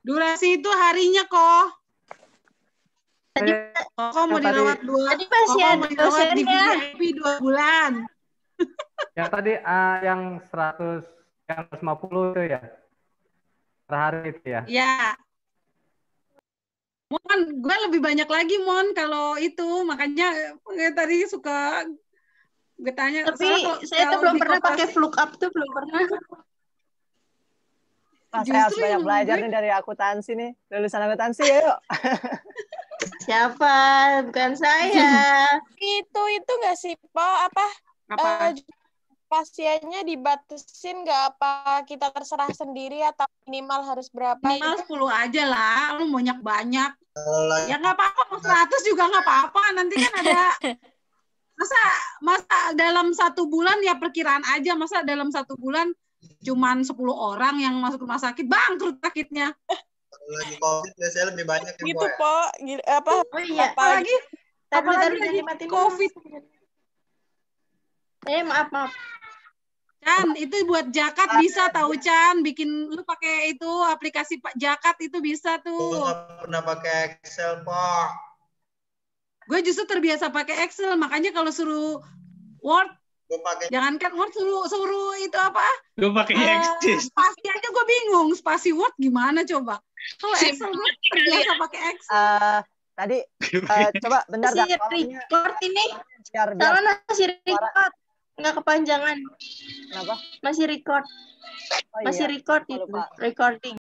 Durasi itu harinya kok. Kok mau dirawat 2. Tadi pasiennya di VIP 2 bulan. Yang tadi yang 150 itu ya? Per hari itu ya? Iya. Mon, gue lebih banyak lagi, Mon, kalau itu. Makanya tadi suka gue tanya. Tapi saya tuh belum pernah pakai VLOOKUP tuh, belum pernah. Saya harus banyak belajar nih dari akuntansi nih. Lulusan akuntansi ya, yuk. Siapa? Bukan saya. Itu nggak sih, Pak? Apa? Pasiennya dibatasin nggak, apa kita terserah sendiri atau minimal harus berapa? Minimal 10 aja lah. Lu banyak-banyak. Ya nggak apa-apa. 100 juga nggak apa-apa. Nanti kan ada... Masa dalam 1 bulan ya perkiraan aja. Masa dalam 1 bulan cuman 10 orang yang masuk rumah sakit, bangkrut sakitnya. Lagi COVID biasanya lebih banyak yang gitu, Pak. Apa? Oh iya. Apalagi lagi COVID. Maaf. Chan, itu buat Jakat bisa tahu, Chan. Bikin lu pakai itu aplikasi Pak Jakat itu bisa tuh. Gue nggak pernah pakai Excel, Pak. Gue justru terbiasa pakai Excel, makanya kalau suruh Word, jangankan Word, suruh itu apa? Gue pakai Excel. Spasi aja gue bingung, spasi Word gimana coba? Kalau Excel gue terbiasa pakai Excel. Tadi coba bentar masih record ini. Sama masih record. Nggak kepanjangan. Kenapa? Masih record. Masih record itu. Recording.